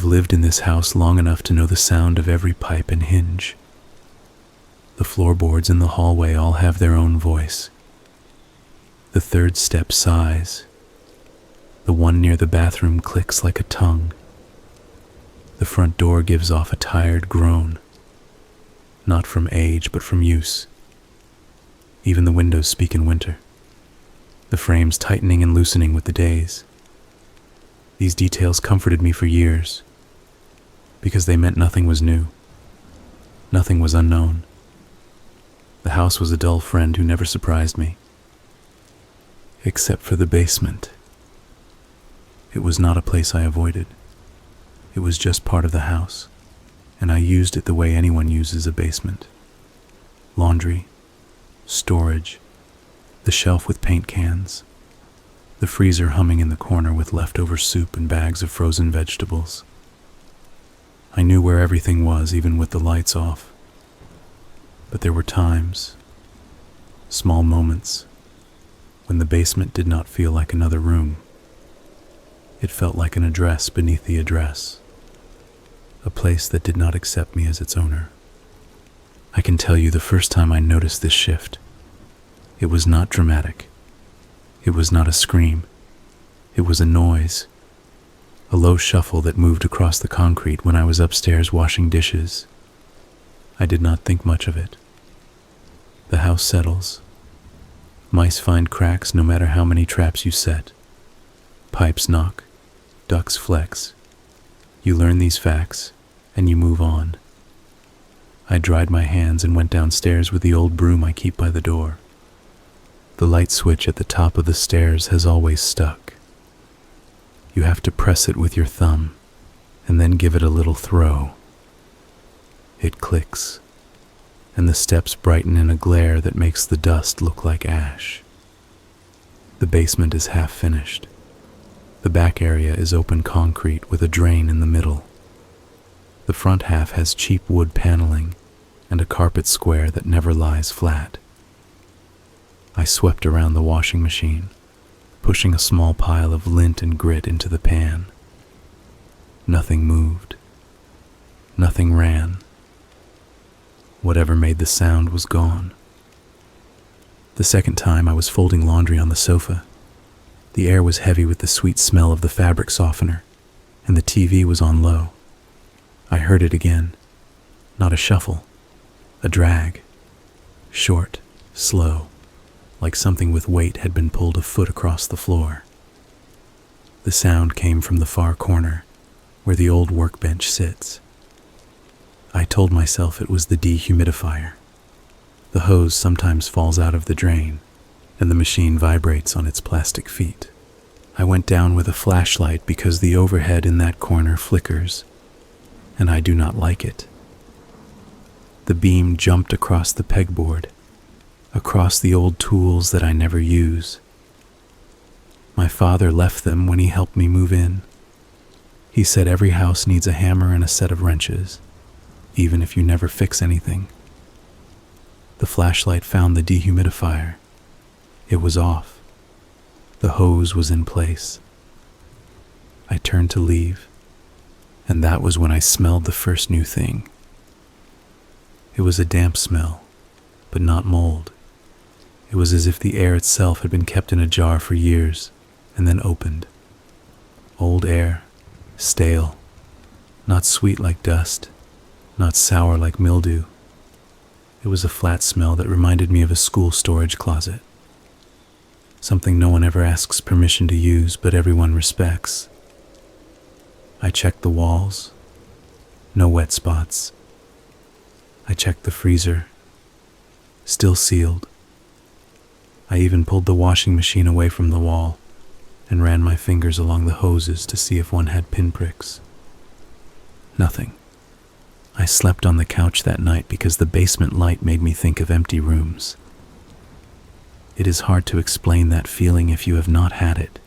have lived in this house long enough to know the sound of every pipe and hinge. The floorboards in the hallway all have their own voice. The third step sighs. The one near the bathroom clicks like a tongue. The front door gives off a tired groan, not from age but from use. Even the windows speak in winter, the frames tightening and loosening with the days. These details comforted me for years, because they meant nothing was new, nothing was unknown. The house was a dull friend who never surprised me, except for the basement. It was not a place I avoided. It was just part of the house, and I used it the way anyone uses a basement. Laundry, storage, the shelf with paint cans, the freezer humming in the corner with leftover soup and bags of frozen vegetables. I knew where everything was, even with the lights off. But there were times, small moments, when the basement did not feel like another room. It felt like an address beneath the address, a place that did not accept me as its owner. I can tell you the first time I noticed this shift, it was not dramatic. It was not a scream. It was a noise, a low shuffle that moved across the concrete when I was upstairs washing dishes. I did not think much of it. The house settles. Mice find cracks no matter how many traps you set. Pipes knock, ducks flex. You learn these facts, and you move on. I dried my hands and went downstairs with the old broom I keep by the door. The light switch at the top of the stairs has always stuck. You have to press it with your thumb, and then give it a little throw. It clicks, and the steps brighten in a glare that makes the dust look like ash. The basement is half finished. The back area is open concrete with a drain in the middle. The front half has cheap wood paneling and a carpet square that never lies flat. I swept around the washing machine, pushing a small pile of lint and grit into the pan. Nothing moved. Nothing ran. Whatever made the sound was gone. The second time I was folding laundry on the sofa. The air was heavy with the sweet smell of the fabric softener, and the TV was on low. I heard it again. Not a shuffle, a drag. Short, slow, like something with weight had been pulled a foot across the floor. The sound came from the far corner, where the old workbench sits. I told myself it was the dehumidifier. The hose sometimes falls out of the drain, and the machine vibrates on its plastic feet. I went down with a flashlight because the overhead in that corner flickers, and I do not like it. The beam jumped across the pegboard, across the old tools that I never use. My father left them when he helped me move in. He said every house needs a hammer and a set of wrenches, even if you never fix anything. The flashlight found the dehumidifier. It was off. The hose was in place. I turned to leave, and that was when I smelled the first new thing. It was a damp smell, but not mold. It was as if the air itself had been kept in a jar for years and then opened. Old air, stale, not sweet like dust, not sour like mildew. It was a flat smell that reminded me of a school storage closet. Something no one ever asks permission to use, but everyone respects. I checked the walls. No wet spots. I checked the freezer. Still sealed. I even pulled the washing machine away from the wall and ran my fingers along the hoses to see if one had pinpricks. Nothing. I slept on the couch that night because the basement light made me think of empty rooms. It is hard to explain that feeling if you have not had it.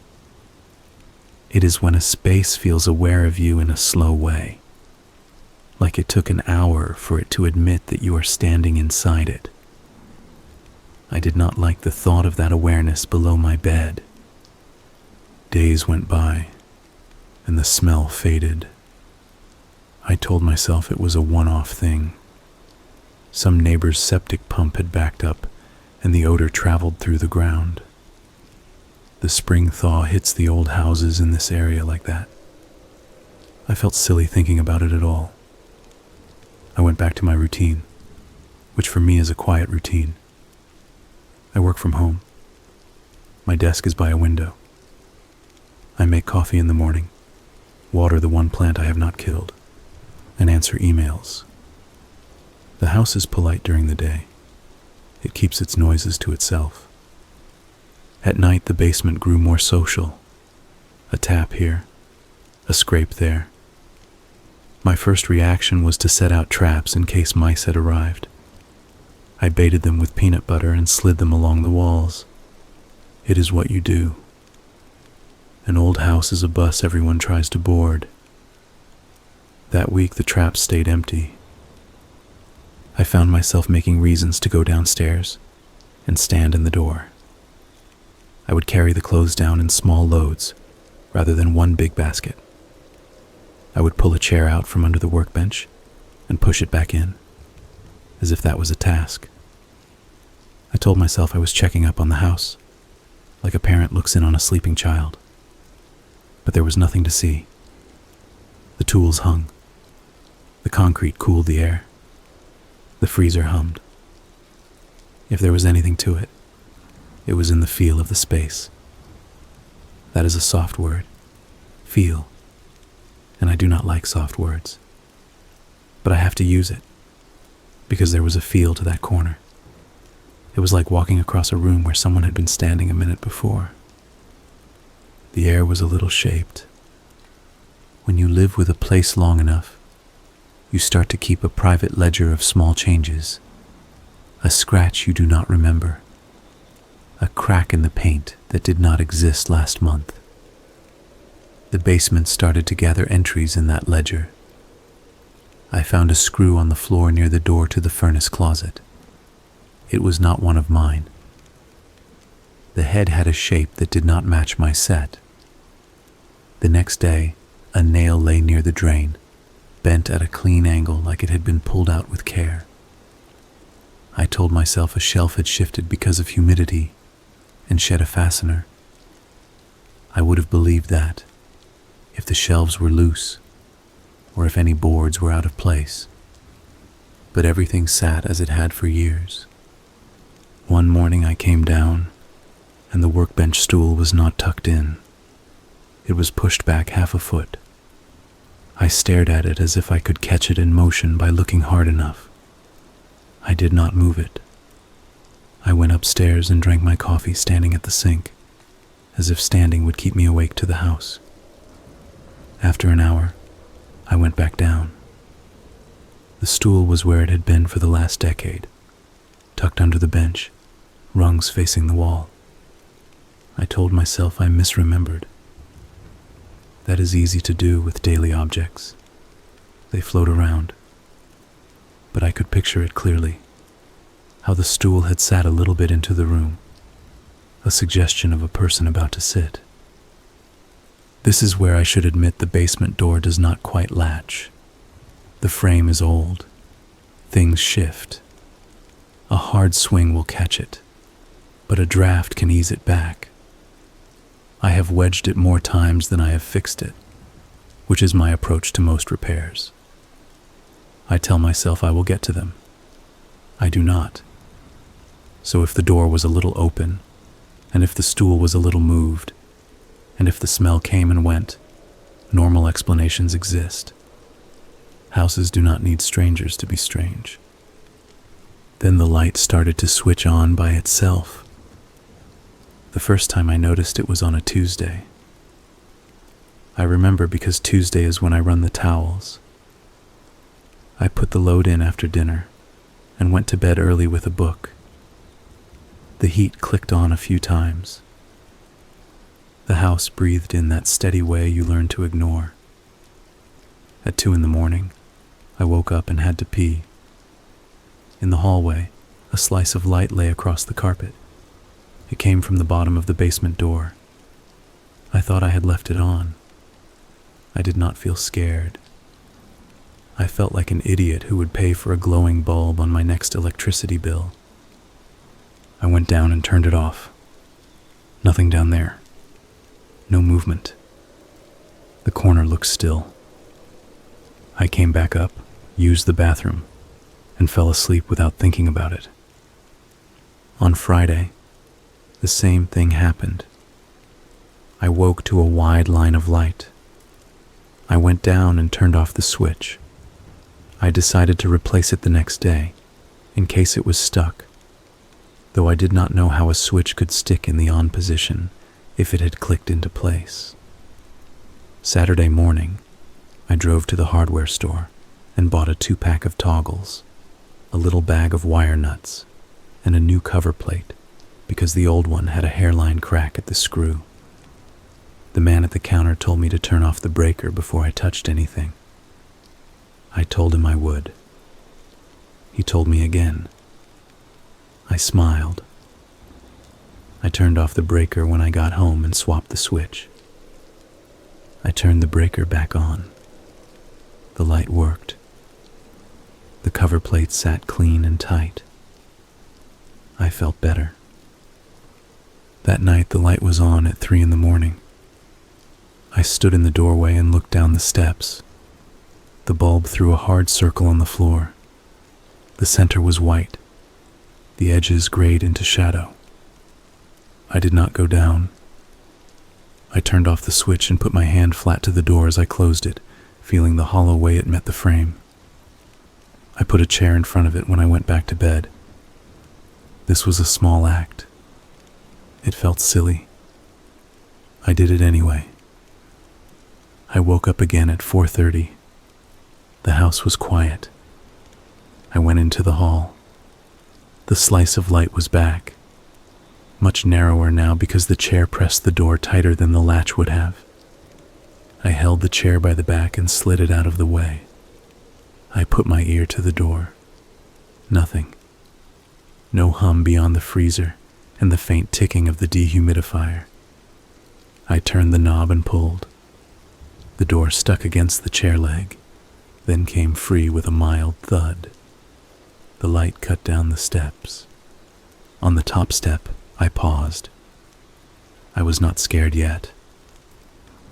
It is when a space feels aware of you in a slow way, like it took an hour for it to admit that you are standing inside it. I did not like the thought of that awareness below my bed. Days went by, and the smell faded. I told myself it was a one-off thing. Some neighbor's septic pump had backed up, and the odor traveled through the ground. The spring thaw hits the old houses in this area like that. I felt silly thinking about it at all. I went back to my routine, which for me is a quiet routine. I work from home. My desk is by a window. I make coffee in the morning, water the one plant I have not killed, and answer emails. The house is polite during the day. It keeps its noises to itself. At night, the basement grew more social. A tap here, a scrape there. My first reaction was to set out traps in case mice had arrived. I baited them with peanut butter and slid them along the walls. It is what you do. An old house is a bus everyone tries to board. That week, the traps stayed empty. I found myself making reasons to go downstairs and stand in the door. I would carry the clothes down in small loads rather than one big basket. I would pull a chair out from under the workbench and push it back in, as if that was a task. I told myself I was checking up on the house, like a parent looks in on a sleeping child. But there was nothing to see. The tools hung. The concrete cooled the air. The freezer hummed. If there was anything to it, it was in the feel of the space. That is a soft word, feel, and I do not like soft words. But I have to use it, because there was a feel to that corner. It was like walking across a room where someone had been standing a minute before. The air was a little shaped. When you live with a place long enough, you start to keep a private ledger of small changes. A scratch you do not remember. A crack in the paint that did not exist last month. The basement started to gather entries in that ledger. I found a screw on the floor near the door to the furnace closet. It was not one of mine. The head had a shape that did not match my set. The next day, a nail lay near the drain, bent at a clean angle like it had been pulled out with care. I told myself a shelf had shifted because of humidity and shed a fastener. I would have believed that if the shelves were loose or if any boards were out of place. But everything sat as it had for years. One morning I came down, and the workbench stool was not tucked in. It was pushed back half a foot. I stared at it as if I could catch it in motion by looking hard enough. I did not move it. I went upstairs and drank my coffee standing at the sink, as if standing would keep me awake to the house. After an hour, I went back down. The stool was where it had been for the last decade, tucked under the bench, rungs facing the wall. I told myself I misremembered. That is easy to do with daily objects. They float around. But I could picture it clearly, how the stool had sat a little bit into the room, a suggestion of a person about to sit. This is where I should admit the basement door does not quite latch. The frame is old. Things shift. A hard swing will catch it, but a draft can ease it back. I have wedged it more times than I have fixed it, which is my approach to most repairs. I tell myself I will get to them. I do not. So if the door was a little open, and if the stool was a little moved, and if the smell came and went, normal explanations exist. Houses do not need strangers to be strange. Then the light started to switch on by itself. The first time I noticed it was on a Tuesday. I remember because Tuesday is when I run the towels. I put the load in after dinner and went to bed early with a book. The heat clicked on a few times. The house breathed in that steady way you learn to ignore. At 2 a.m, I woke up and had to pee. In the hallway, a slice of light lay across the carpet. It came from the bottom of the basement door. I thought I had left it on. I did not feel scared. I felt like an idiot who would pay for a glowing bulb on my next electricity bill. I went down and turned it off. Nothing down there. No movement. The corner looked still. I came back up, used the bathroom, and fell asleep without thinking about it. On Friday, the same thing happened. I woke to a wide line of light. I went down and turned off the switch. I decided to replace it the next day, in case it was stuck, though I did not know how a switch could stick in the on position if it had clicked into place. Saturday morning, I drove to the hardware store and bought a 2-pack of toggles, a little bag of wire nuts, and a new cover plate because the old one had a hairline crack at the screw. The man at the counter told me to turn off the breaker before I touched anything. I told him I would. He told me again. I smiled. I turned off the breaker when I got home and swapped the switch. I turned the breaker back on. The light worked. The cover plate sat clean and tight. I felt better. That night the light was on at 3 a.m. I stood in the doorway and looked down the steps. The bulb threw a hard circle on the floor. The center was white. The edges grayed into shadow. I did not go down. I turned off the switch and put my hand flat to the door as I closed it, feeling the hollow way it met the frame. I put a chair in front of it when I went back to bed. This was a small act. It felt silly. I did it anyway. I woke up again at 4:30. The house was quiet. I went into the hall. The slice of light was back, much narrower now because the chair pressed the door tighter than the latch would have. I held the chair by the back and slid it out of the way. I put my ear to the door. Nothing. No hum beyond the freezer and the faint ticking of the dehumidifier. I turned the knob and pulled. The door stuck against the chair leg, then came free with a mild thud. The light cut down the steps. On the top step, I paused. I was not scared yet.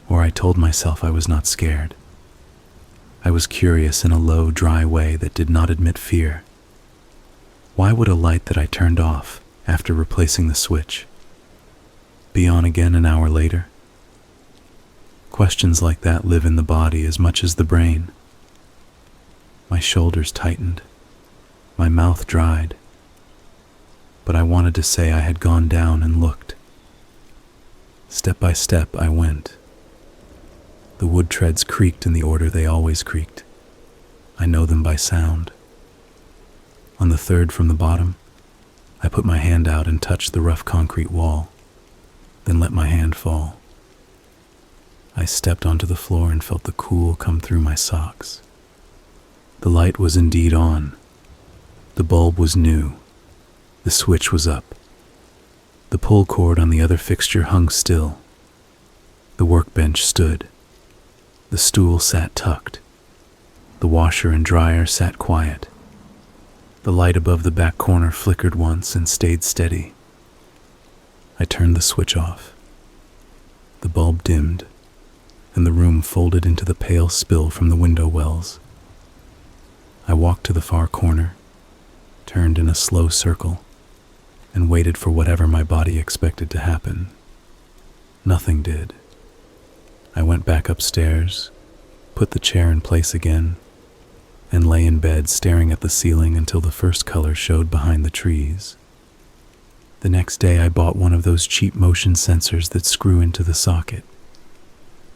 Or I told myself I was not scared. I was curious in a low, dry way that did not admit fear. Why would a light that I turned off after replacing the switch be on again an hour later? Questions like that live in the body as much as the brain. My shoulders tightened. My mouth dried. But I wanted to say I had gone down and looked. Step by step I went. The wood treads creaked in the order they always creaked. I know them by sound. On the third from the bottom, I put my hand out and touched the rough concrete wall, then let my hand fall. I stepped onto the floor and felt the cool come through my socks. The light was indeed on. The bulb was new. The switch was up. The pull cord on the other fixture hung still. The workbench stood. The stool sat tucked. The washer and dryer sat quiet. The light above the back corner flickered once and stayed steady. I turned the switch off. The bulb dimmed, and the room folded into the pale spill from the window wells. I walked to the far corner, turned in a slow circle, and waited for whatever my body expected to happen. Nothing did. I went back upstairs, put the chair in place again, and lay in bed staring at the ceiling until the first color showed behind the trees. The next day I bought one of those cheap motion sensors that screw into the socket.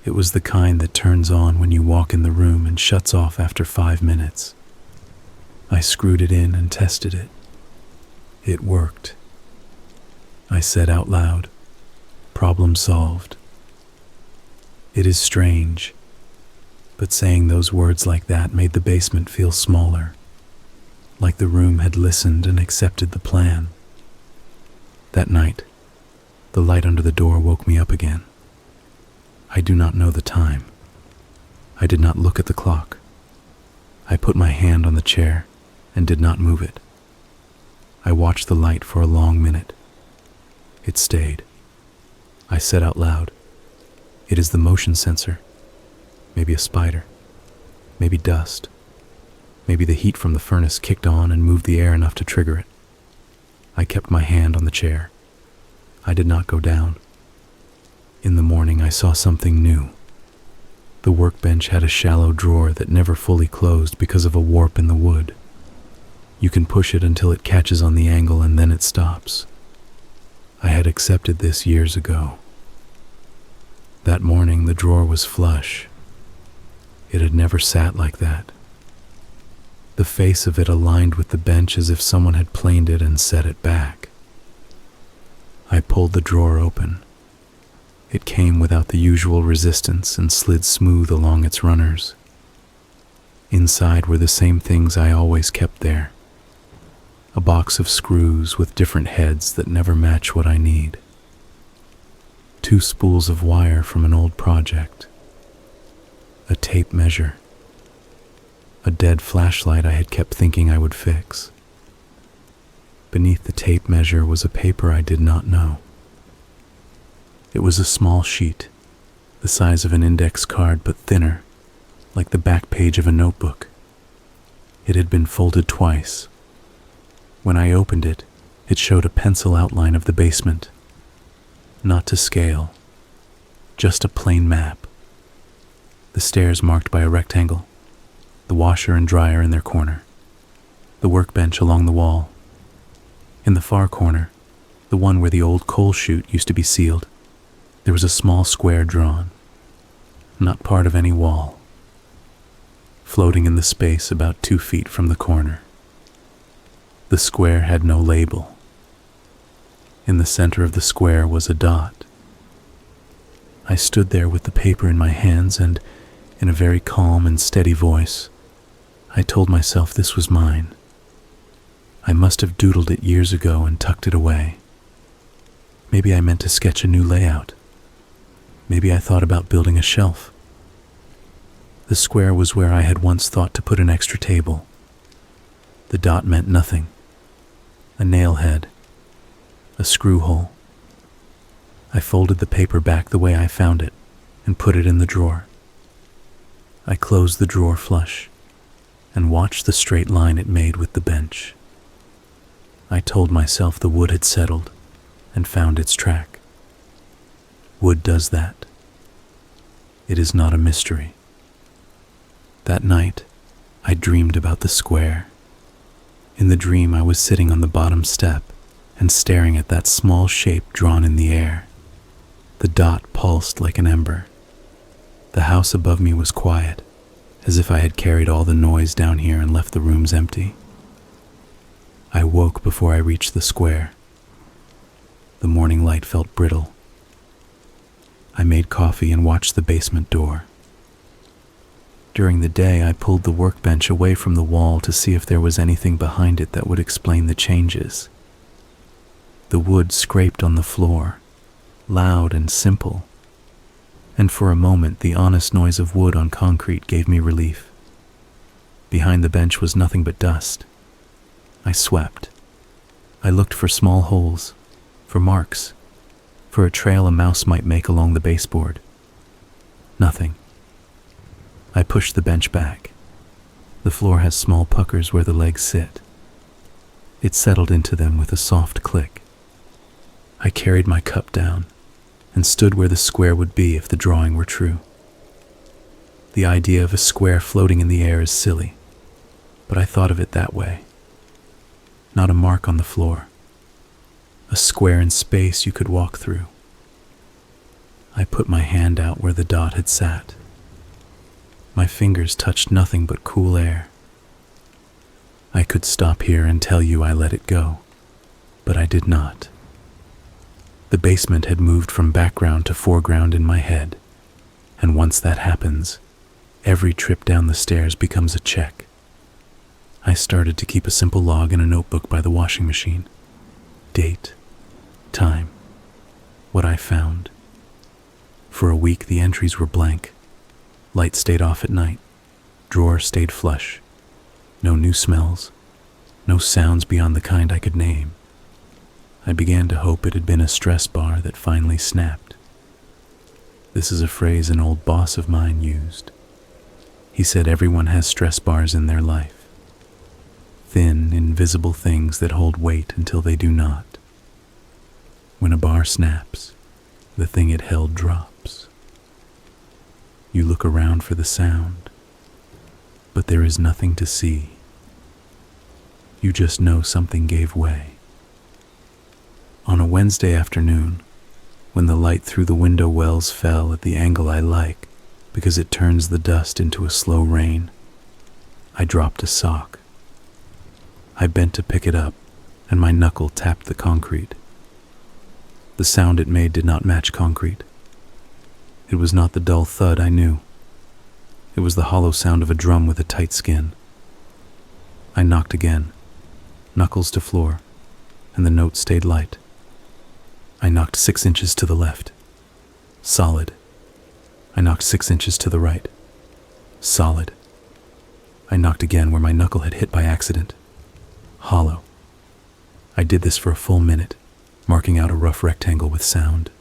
It was the kind that turns on when you walk in the room and shuts off after 5 minutes. I screwed it in and tested it. It worked. I said out loud, "Problem solved." It is strange, but saying those words like that made the basement feel smaller, like the room had listened and accepted the plan. That night, the light under the door woke me up again. I do not know the time. I did not look at the clock. I put my hand on the chair and did not move it. I watched the light for a long minute. It stayed. I said out loud, "It is the motion sensor. Maybe a spider. Maybe dust. Maybe the heat from the furnace kicked on and moved the air enough to trigger it." I kept my hand on the chair. I did not go down. In the morning, I saw something new. The workbench had a shallow drawer that never fully closed because of a warp in the wood. You can push it until it catches on the angle and then it stops. I had accepted this years ago. That morning, the drawer was flush. It had never sat like that. The face of it aligned with the bench as if someone had planed it and set it back. I pulled the drawer open. It came without the usual resistance and slid smooth along its runners. Inside were the same things I always kept there. A box of screws with different heads that never match what I need. 2 spools of wire from an old project. A tape measure. A dead flashlight I had kept thinking I would fix. Beneath the tape measure was a paper I did not know. It was a small sheet, the size of an index card but thinner, like the back page of a notebook. It had been folded twice. When I opened it, it showed a pencil outline of the basement. Not to scale, just a plain map. The stairs marked by a rectangle, the washer and dryer in their corner, the workbench along the wall. In the far corner, the one where the old coal chute used to be sealed, there was a small square drawn, not part of any wall, floating in the space about 2 feet from the corner. The square had no label. In the center of the square was a dot. I stood there with the paper in my hands and, in a very calm and steady voice, I told myself this was mine. I must have doodled it years ago and tucked it away. Maybe I meant to sketch a new layout. Maybe I thought about building a shelf. The square was where I had once thought to put an extra table. The dot meant nothing. A nail head. A screw hole. I folded the paper back the way I found it and put it in the drawer. I closed the drawer flush and watched the straight line it made with the bench. I told myself the wood had settled and found its track. Wood does that. It is not a mystery. That night, I dreamed about the square. In the dream, I was sitting on the bottom step and staring at that small shape drawn in the air. The dot pulsed like an ember. The house above me was quiet, as if I had carried all the noise down here and left the rooms empty. I woke before I reached the square. The morning light felt brittle. I made coffee and watched the basement door. During the day, I pulled the workbench away from the wall to see if there was anything behind it that would explain the changes. The wood scraped on the floor, loud and simple, and for a moment the honest noise of wood on concrete gave me relief. Behind the bench was nothing but dust. I swept. I looked for small holes, for marks, for a trail a mouse might make along the baseboard. Nothing. I pushed the bench back. The floor has small puckers where the legs sit. It settled into them with a soft click. I carried my cup down and stood where the square would be if the drawing were true. The idea of a square floating in the air is silly, but I thought of it that way. Not a mark on the floor. A square in space you could walk through. I put my hand out where the dot had sat. My fingers touched nothing but cool air. I could stop here and tell you I let it go, but I did not. The basement had moved from background to foreground in my head, and once that happens, every trip down the stairs becomes a check. I started to keep a simple log in a notebook by the washing machine. Date, time, what I found. For a week, the entries were blank. Light stayed off at night. Drawer stayed flush. No new smells, no sounds beyond the kind I could name. I began to hope it had been a stress bar that finally snapped. This is a phrase an old boss of mine used. He said everyone has stress bars in their life. Thin, invisible things that hold weight until they do not. When a bar snaps, the thing it held drops. You look around for the sound, but there is nothing to see. You just know something gave way. On a Wednesday afternoon, when the light through the window wells fell at the angle I like because it turns the dust into a slow rain, I dropped a sock. I bent to pick it up, and my knuckle tapped the concrete. The sound it made did not match concrete. It was not the dull thud I knew. It was the hollow sound of a drum with a tight skin. I knocked again, knuckles to floor, and the note stayed light. I knocked 6 inches to the left. Solid. I knocked 6 inches to the right. Solid. I knocked again where my knuckle had hit by accident. Hollow. I did this for a full minute, marking out a rough rectangle with sound.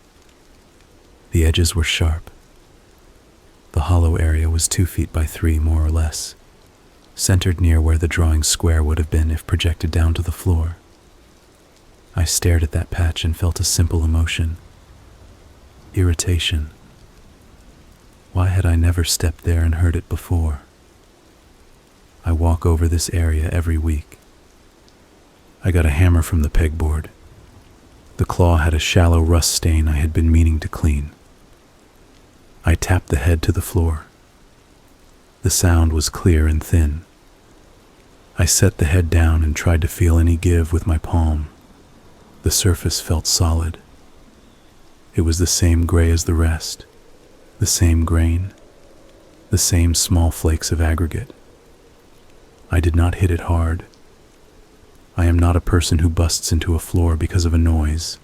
The edges were sharp. The hollow area was 2 feet by 3, more or less, centered near where the drawing square would have been if projected down to the floor. I stared at that patch and felt a simple emotion. Irritation. Why had I never stepped there and heard it before? I walk over this area every week. I got a hammer from the pegboard. The claw had a shallow rust stain I had been meaning to clean. I tapped the head to the floor. The sound was clear and thin. I set the head down and tried to feel any give with my palm. The surface felt solid. It was the same gray as the rest, the same grain, the same small flakes of aggregate. I did not hit it hard. I am not a person who busts into a floor because of a noise.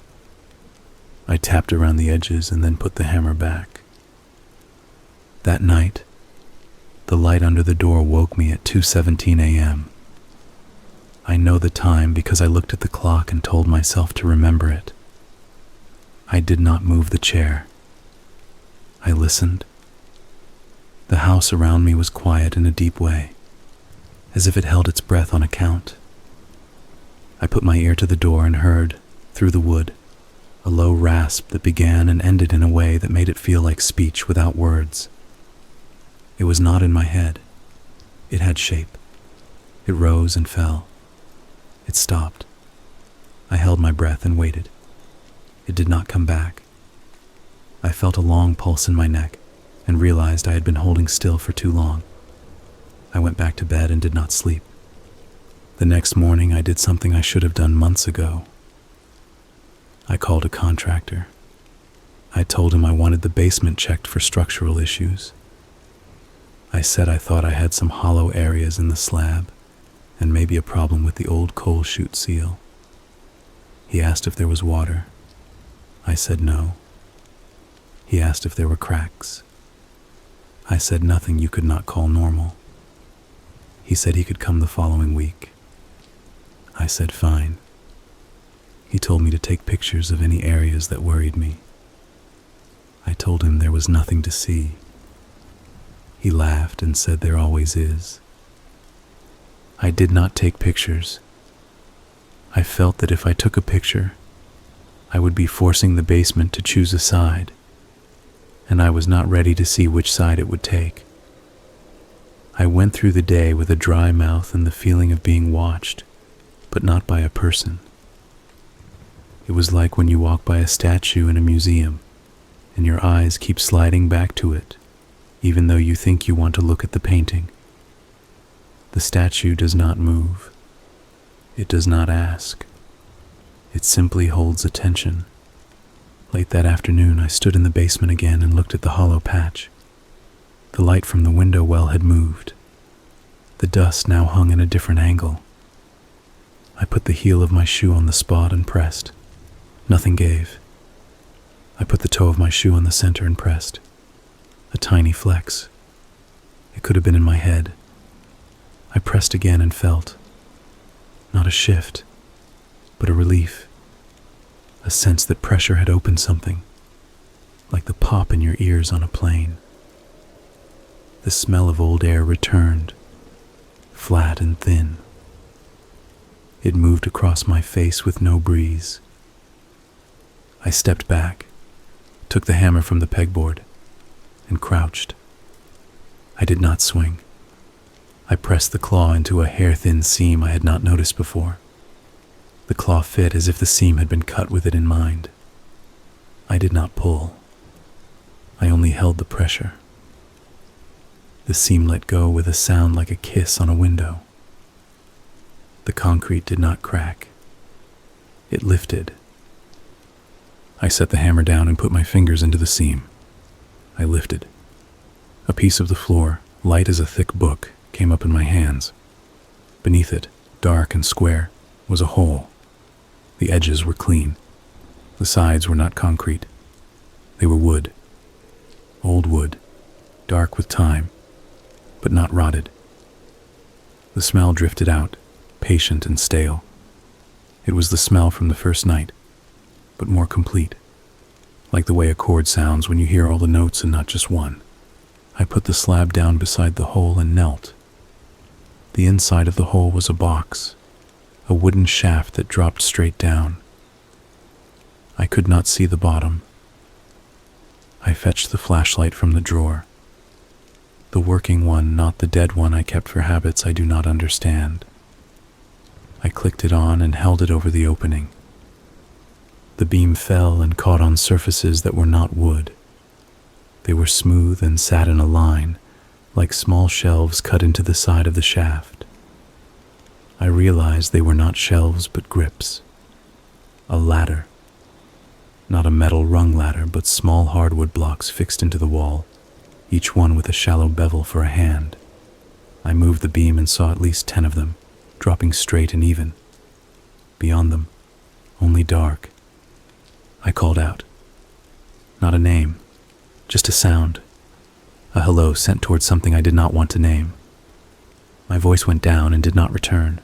I tapped around the edges and then put the hammer back. That night, the light under the door woke me at 2:17 a.m. I know the time because I looked at the clock and told myself to remember it. I did not move the chair. I listened. The house around me was quiet in a deep way, as if it held its breath on a count. I put my ear to the door and heard, through the wood, a low rasp that began and ended in a way that made it feel like speech without words. It was not in my head. It had shape. It rose and fell. It stopped. I held my breath and waited. It did not come back. I felt a long pulse in my neck and realized I had been holding still for too long. I went back to bed and did not sleep. The next morning, I did something I should have done months ago. I called a contractor. I told him I wanted the basement checked for structural issues. I said I thought I had some hollow areas in the slab and maybe a problem with the old coal chute seal. He asked if there was water. I said no. He asked if there were cracks. I said nothing you could not call normal. He said he could come the following week. I said fine. He told me to take pictures of any areas that worried me. I told him there was nothing to see. He laughed and said there always is. I did not take pictures. I felt that if I took a picture, I would be forcing the basement to choose a side, and I was not ready to see which side it would take. I went through the day with a dry mouth and the feeling of being watched, but not by a person. It was like when you walk by a statue in a museum, and your eyes keep sliding back to it, even though you think you want to look at the painting. The statue does not move. It does not ask. It simply holds attention. Late that afternoon, I stood in the basement again and looked at the hollow patch. The light from the window well had moved. The dust now hung in a different angle. I put the heel of my shoe on the spot and pressed. Nothing gave. I put the toe of my shoe on the center and pressed. A tiny flex. It could have been in my head. I pressed again and felt, not a shift, but a relief, a sense that pressure had opened something, like the pop in your ears on a plane. The smell of old air returned, flat and thin. It moved across my face with no breeze. I stepped back, took the hammer from the pegboard, and crouched. I did not swing. I pressed the claw into a hair-thin seam I had not noticed before. The claw fit as if the seam had been cut with it in mind. I did not pull. I only held the pressure. The seam let go with a sound like a kiss on a window. The concrete did not crack. It lifted. I set the hammer down and put my fingers into the seam. I lifted. A piece of the floor, light as a thick book, came up in my hands. Beneath it, dark and square, was a hole. The edges were clean. The sides were not concrete. They were wood. Old wood, dark with time, but not rotted. The smell drifted out, patient and stale. It was the smell from the first night, but more complete, like the way a chord sounds when you hear all the notes and not just one. I put the slab down beside the hole and knelt. The inside of the hole was a box, a wooden shaft that dropped straight down. I could not see the bottom. I fetched the flashlight from the drawer. The working one, not the dead one I kept for habits I do not understand. I clicked it on and held it over the opening. The beam fell and caught on surfaces that were not wood. They were smooth and sat in a line, like small shelves cut into the side of the shaft. I realized they were not shelves but grips. A ladder. Not a metal rung ladder, but small hardwood blocks fixed into the wall, each one with a shallow bevel for a hand. I moved the beam and saw at least 10 of them, dropping straight and even. Beyond them, only dark. I called out. Not a name, just a sound. A hello sent towards something I did not want to name. My voice went down and did not return.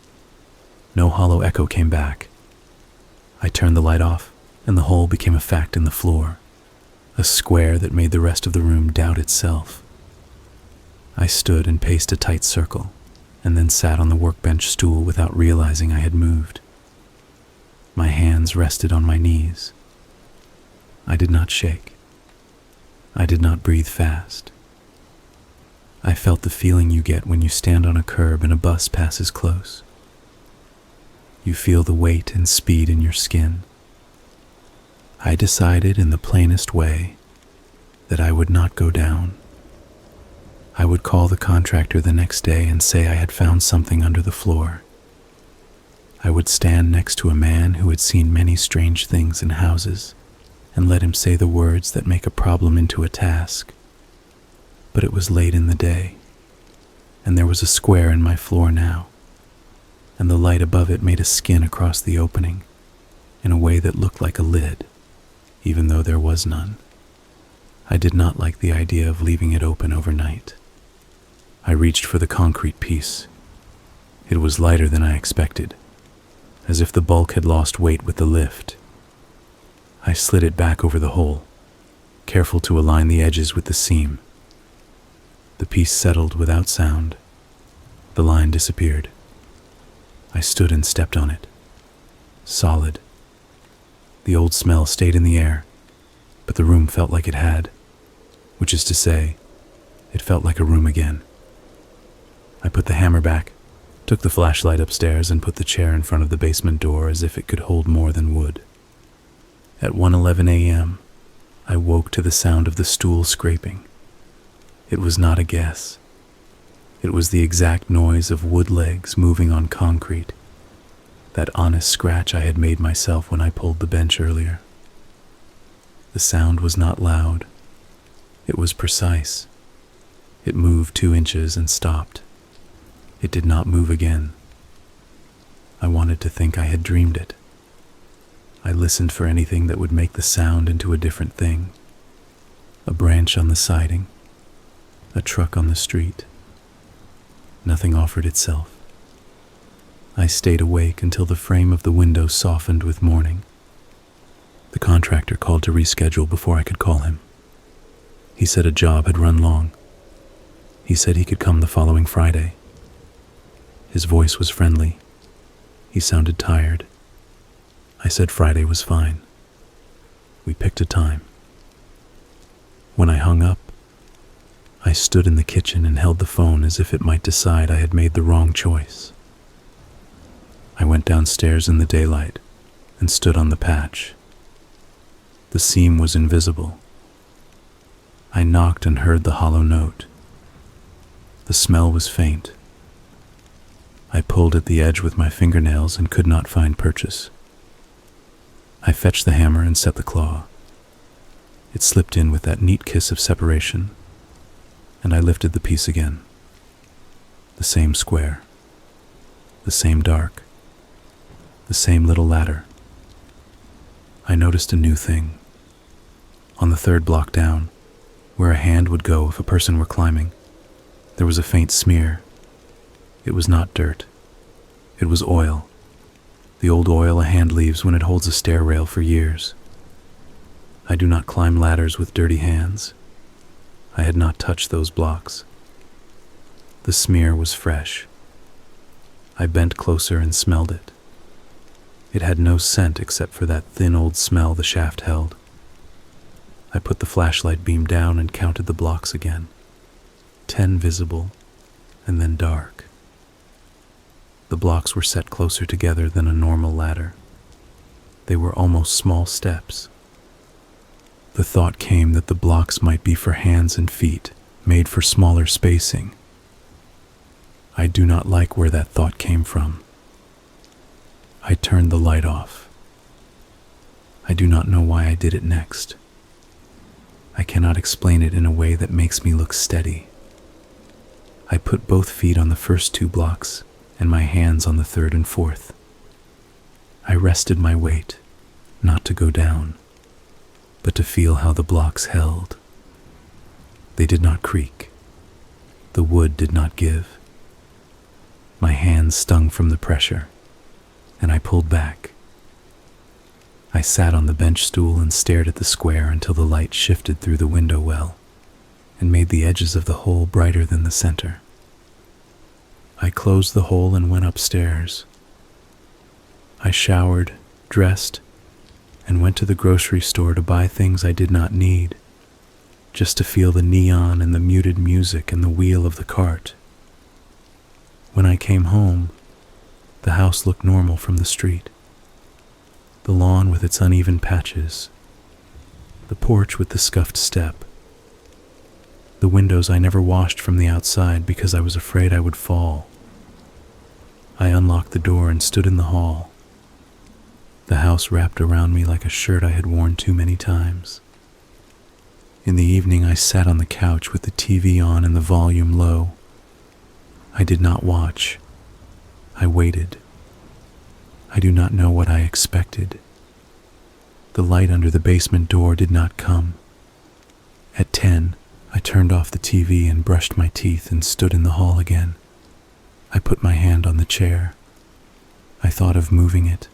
No hollow echo came back. I turned the light off, and the hole became a fact in the floor, a square that made the rest of the room doubt itself. I stood and paced a tight circle, and then sat on the workbench stool without realizing I had moved. My hands rested on my knees. I did not shake. I did not breathe fast. I felt the feeling you get when you stand on a curb and a bus passes close. You feel the weight and speed in your skin. I decided in the plainest way that I would not go down. I would call the contractor the next day and say I had found something under the floor. I would stand next to a man who had seen many strange things in houses and let him say the words that make a problem into a task. But it was late in the day, and there was a square in my floor now, and the light above it made a skin across the opening in a way that looked like a lid, even though there was none. I did not like the idea of leaving it open overnight. I reached for the concrete piece. It was lighter than I expected, as if the bulk had lost weight with the lift. I slid it back over the hole, careful to align the edges with the seam. The piece settled without sound. The line disappeared. I stood and stepped on it. Solid. The old smell stayed in the air, but the room felt like it had, which is to say, it felt like a room again. I put the hammer back, took the flashlight upstairs, and put the chair in front of the basement door as if it could hold more than wood. At 1:11 a.m., I woke to the sound of the stool scraping. It was not a guess. It was the exact noise of wood legs moving on concrete, that honest scratch I had made myself when I pulled the bench earlier. The sound was not loud. It was precise. It moved 2 inches and stopped. It did not move again. I wanted to think I had dreamed it. I listened for anything that would make the sound into a different thing. A branch on the siding, a truck on the street. Nothing offered itself. I stayed awake until the frame of the window softened with morning. The contractor called to reschedule before I could call him. He said a job had run long. He said he could come the following Friday. His voice was friendly. He sounded tired. I said Friday was fine. We picked a time. When I hung up, I stood in the kitchen and held the phone as if it might decide I had made the wrong choice. I went downstairs in the daylight and stood on the patch. The seam was invisible. I knocked and heard the hollow note. The smell was faint. I pulled at the edge with my fingernails and could not find purchase. I fetched the hammer and set the claw. It slipped in with that neat kiss of separation, and I lifted the piece again. The same square, the same dark, the same little ladder. I noticed a new thing. On the third block down, where a hand would go if a person were climbing, there was a faint smear. It was not dirt. It was oil. The old oil a hand leaves when it holds a stair rail for years. I do not climb ladders with dirty hands. I had not touched those blocks. The smear was fresh. I bent closer and smelled it. It had no scent except for that thin old smell the shaft held. I put the flashlight beam down and counted the blocks again. 10 visible, and then dark. The blocks were set closer together than a normal ladder. They were almost small steps. The thought came that the blocks might be for hands and feet, made for smaller spacing. I do not like where that thought came from. I turned the light off. I do not know why I did it next. I cannot explain it in a way that makes me look steady. I put both feet on the first 2 blocks and my hands on the third and fourth. I rested my weight, not to go down, but to feel how the blocks held. They did not creak. The wood did not give. My hands stung from the pressure, and I pulled back. I sat on the bench stool and stared at the square until the light shifted through the window well and made the edges of the hole brighter than the center. I closed the hole and went upstairs. I showered, dressed, and went to the grocery store to buy things I did not need, just to feel the neon and the muted music and the wheel of the cart. When I came home, the house looked normal from the street. The lawn with its uneven patches, the porch with the scuffed step, the windows I never washed from the outside because I was afraid I would fall. I unlocked the door and stood in the hall. The house wrapped around me like a shirt I had worn too many times. In the evening, I sat on the couch with the TV on and the volume low. I did not watch. I waited. I do not know what I expected. The light under the basement door did not come. At 10, I turned off the TV and brushed my teeth and stood in the hall again. I put my hand on the chair. I thought of moving it.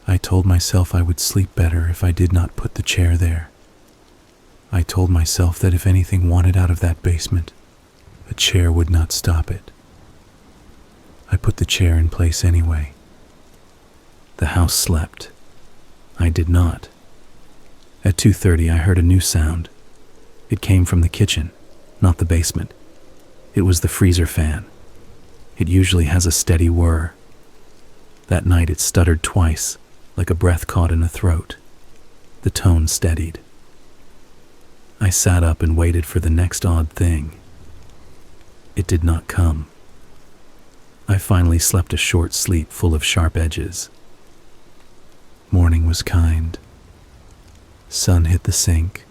I told myself I would sleep better if I did not put the chair there. I told myself that if anything wanted out of that basement, a chair would not stop it. I put the chair in place anyway. The house slept. I did not. At 2:30, I heard a new sound. It came from the kitchen, not the basement. It was the freezer fan. It usually has a steady whir. That night it stuttered twice, like a breath caught in a throat. The tone steadied. I sat up and waited for the next odd thing. It did not come. I finally slept a short sleep full of sharp edges. Morning was kind. Sun hit the sink.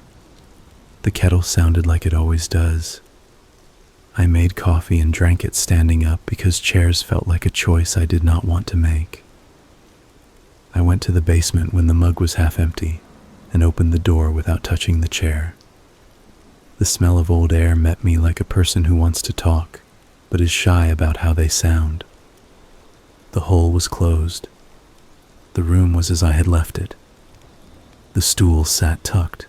The kettle sounded like it always does. I made coffee and drank it standing up because chairs felt like a choice I did not want to make. I went to the basement when the mug was half empty and opened the door without touching the chair. The smell of old air met me like a person who wants to talk, but is shy about how they sound. The hole was closed. The room was as I had left it. The stool sat tucked.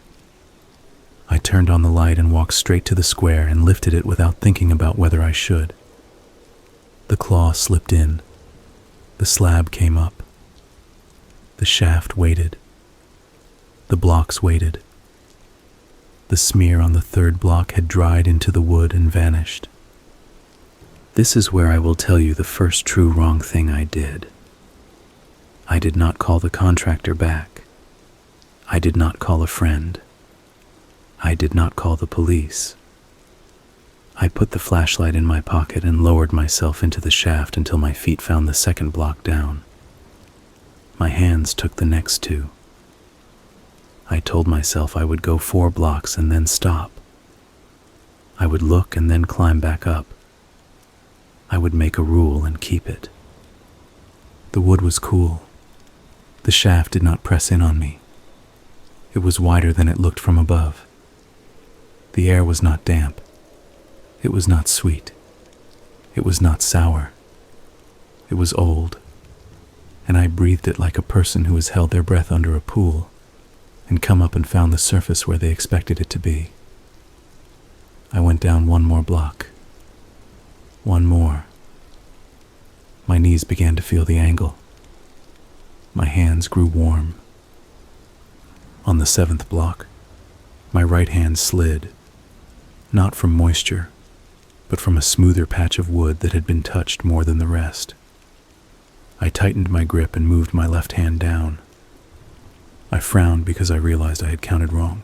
I turned on the light and walked straight to the square and lifted it without thinking about whether I should. The claw slipped in. The slab came up. The shaft waited. The blocks waited. The smear on the third block had dried into the wood and vanished. This is where I will tell you the first true wrong thing I did. I did not call the contractor back. I did not call a friend. I did not call the police. I put the flashlight in my pocket and lowered myself into the shaft until my feet found the second block down. My hands took the next two. I told myself I would go 4 blocks and then stop. I would look and then climb back up. I would make a rule and keep it. The wood was cool. The shaft did not press in on me. It was wider than it looked from above. The air was not damp. It was not sweet. It was not sour. It was old, and I breathed it like a person who has held their breath under a pool and come up and found the surface where they expected it to be. I went down 1 more block. 1 more. My knees began to feel the angle. My hands grew warm. On the 7th block, my right hand slid, not from moisture, but from a smoother patch of wood that had been touched more than the rest. I tightened my grip and moved my left hand down. I frowned because I realized I had counted wrong.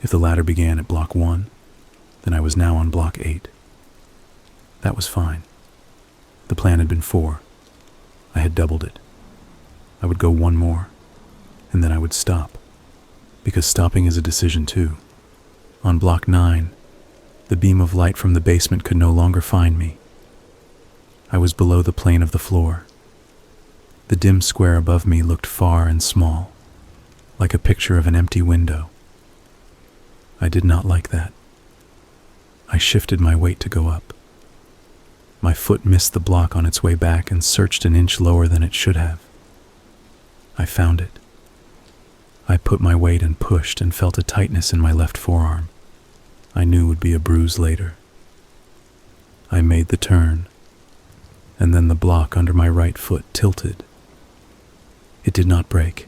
If the ladder began at block 1, then I was now on block 8. That was fine. The plan had been 4. I had doubled it. I would go 1 more, and then I would stop, because stopping is a decision too. On block 9, the beam of light from the basement could no longer find me. I was below the plane of the floor. The dim square above me looked far and small, like a picture of an empty window. I did not like that. I shifted my weight to go up. My foot missed the block on its way back and searched an inch lower than it should have. I found it. I put my weight and pushed and felt a tightness in my left forearm. I knew would be a bruise later. I made the turn, and then the block under my right foot tilted. It did not break.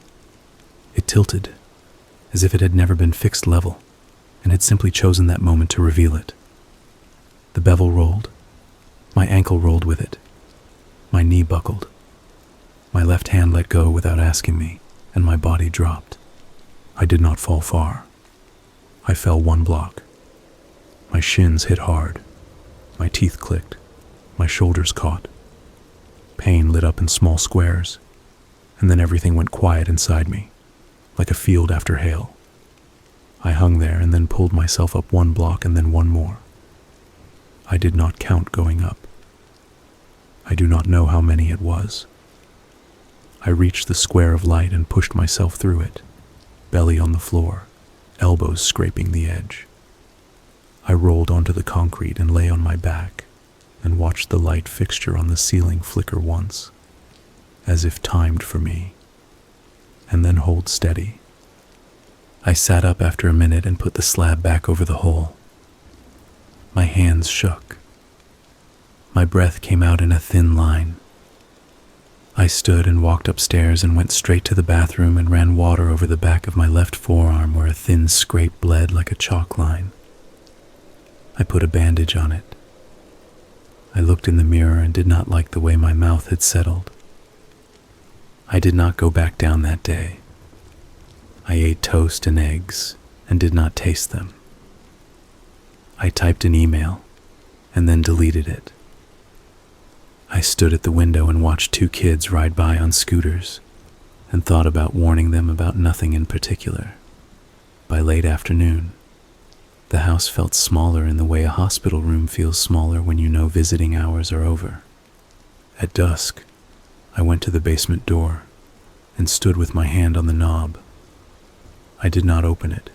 It tilted, as if it had never been fixed level, and had simply chosen that moment to reveal it. The bevel rolled. My ankle rolled with it. My knee buckled. My left hand let go without asking me, and my body dropped. I did not fall far. I fell 1 block. My shins hit hard. My teeth clicked. My shoulders caught. Pain lit up in small squares, and then everything went quiet inside me, like a field after hail. I hung there and then pulled myself up 1 block and then 1 more. I did not count going up. I do not know how many it was. I reached the square of light and pushed myself through it, belly on the floor, elbows scraping the edge. I rolled onto the concrete and lay on my back and watched the light fixture on the ceiling flicker once, as if timed for me, and then hold steady. I sat up after a minute and put the slab back over the hole. My hands shook. My breath came out in a thin line. I stood and walked upstairs and went straight to the bathroom and ran water over the back of my left forearm where a thin scrape bled like a chalk line. I put a bandage on it. I looked in the mirror and did not like the way my mouth had settled. I did not go back down that day. I ate toast and eggs and did not taste them. I typed an email and then deleted it. I stood at the window and watched 2 kids ride by on scooters and thought about warning them about nothing in particular. By late afternoon, the house felt smaller in the way a hospital room feels smaller when you know visiting hours are over. At dusk, I went to the basement door and stood with my hand on the knob. I did not open it.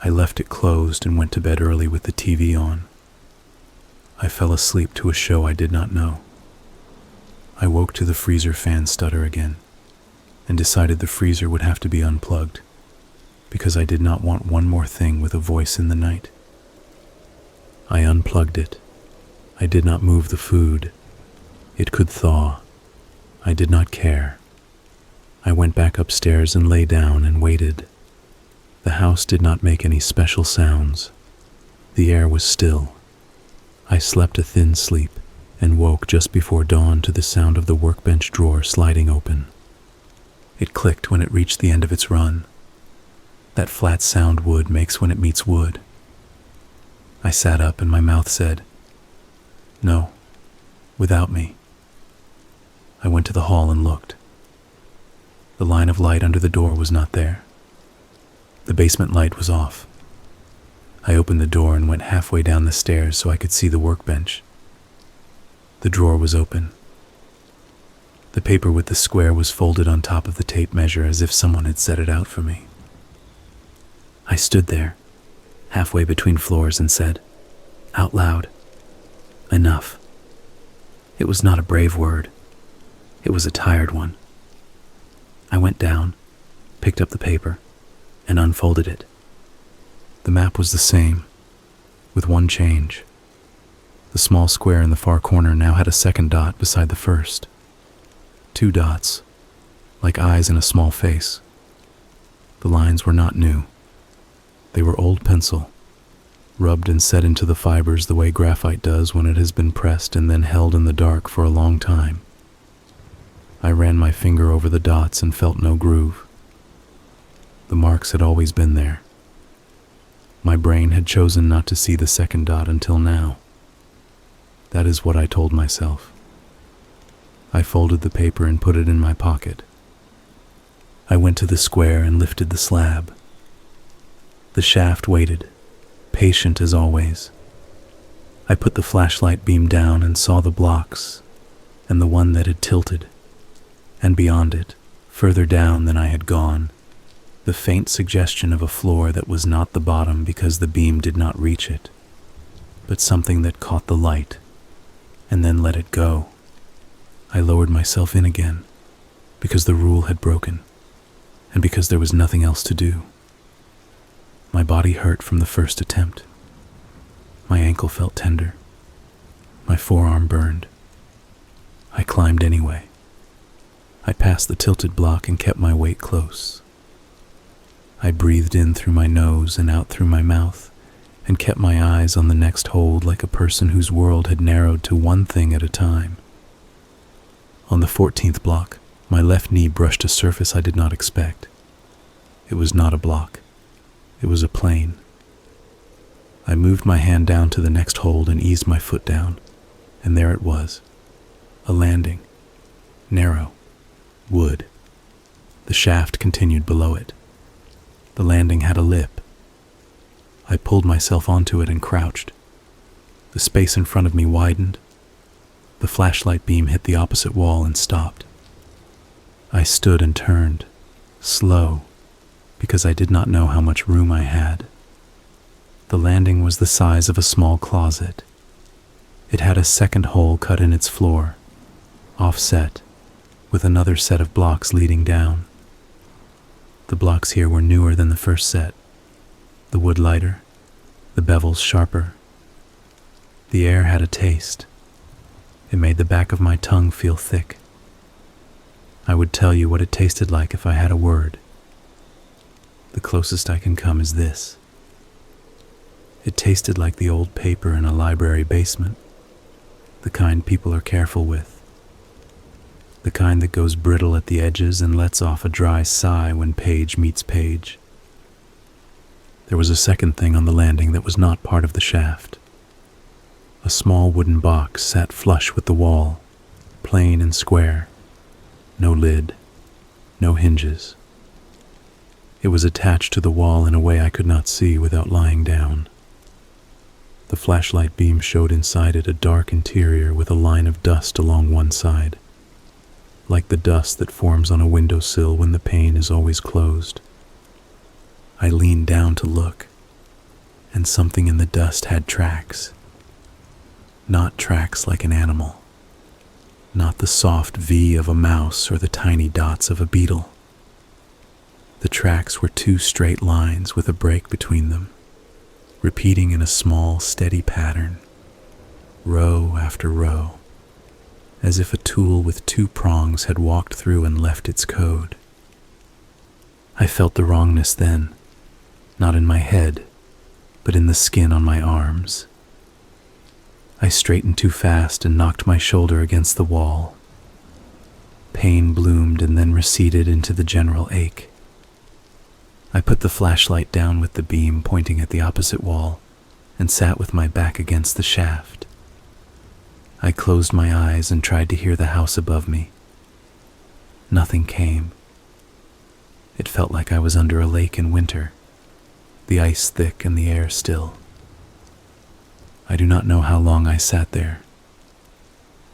I left it closed and went to bed early with the TV on. I fell asleep to a show I did not know. I woke to the freezer fan stutter again and decided the freezer would have to be unplugged because I did not want one more thing with a voice in the night. I unplugged it. I did not move the food. It could thaw. I did not care. I went back upstairs and lay down and waited. The house did not make any special sounds. The air was still. I slept a thin sleep and woke just before dawn to the sound of the workbench drawer sliding open. It clicked when it reached the end of its run. That flat sound wood makes when it meets wood. I sat up and my mouth said, "No, without me." I went to the hall and looked. The line of light under the door was not there. The basement light was off. I opened the door and went halfway down the stairs so I could see the workbench. The drawer was open. The paper with the square was folded on top of the tape measure as if someone had set it out for me. I stood there, halfway between floors, and said, out loud, "Enough." It was not a brave word. It was a tired one. I went down, picked up the paper, and unfolded it. The map was the same, with one change. The small square in the far corner now had a second dot beside the first. 2 dots, like eyes in a small face. The lines were not new. They were old pencil, rubbed and set into the fibers the way graphite does when it has been pressed and then held in the dark for a long time. I ran my finger over the dots and felt no groove. The marks had always been there. My brain had chosen not to see the second dot until now. That is what I told myself. I folded the paper and put it in my pocket. I went to the square and lifted the slab. The shaft waited, patient as always. I put the flashlight beam down and saw the blocks, and the one that had tilted, and beyond it, further down than I had gone, the faint suggestion of a floor that was not the bottom because the beam did not reach it, but something that caught the light, and then let it go. I lowered myself in again, because the rule had broken, and because there was nothing else to do. My body hurt from the first attempt. My ankle felt tender. My forearm burned. I climbed anyway. I passed the tilted block and kept my weight close. I breathed in through my nose and out through my mouth, and kept my eyes on the next hold like a person whose world had narrowed to one thing at a time. On the 14th block, my left knee brushed a surface I did not expect. It was not a block. It was a plane. I moved my hand down to the next hold and eased my foot down, and there it was. A landing. Narrow. Wood. The shaft continued below it. The landing had a lip. I pulled myself onto it and crouched. The space in front of me widened. The flashlight beam hit the opposite wall and stopped. I stood and turned, slow, because I did not know how much room I had. The landing was the size of a small closet. It had a second hole cut in its floor, offset, with another set of blocks leading down. The blocks here were newer than the first set, the wood lighter, the bevels sharper. The air had a taste. It made the back of my tongue feel thick. I would tell you what it tasted like if I had a word. The closest I can come is this. It tasted like the old paper in a library basement, the kind people are careful with, the kind that goes brittle at the edges and lets off a dry sigh when page meets page. There was a second thing on the landing that was not part of the shaft. A small wooden box sat flush with the wall, plain and square, no lid, no hinges. It was attached to the wall in a way I could not see without lying down. The flashlight beam showed inside it a dark interior with a line of dust along one side, like the dust that forms on a windowsill when the pane is always closed. I leaned down to look, and something in the dust had tracks. Not tracks like an animal, not the soft V of a mouse or the tiny dots of a beetle. The tracks were two straight lines with a break between them, repeating in a small, steady pattern, row after row, as if a tool with two prongs had walked through and left its code. I felt the wrongness then, not in my head, but in the skin on my arms. I straightened too fast and knocked my shoulder against the wall. Pain bloomed and then receded into the general ache. I put the flashlight down with the beam pointing at the opposite wall and sat with my back against the shaft. I closed my eyes and tried to hear the house above me. Nothing came. It felt like I was under a lake in winter, the ice thick and the air still. I do not know how long I sat there.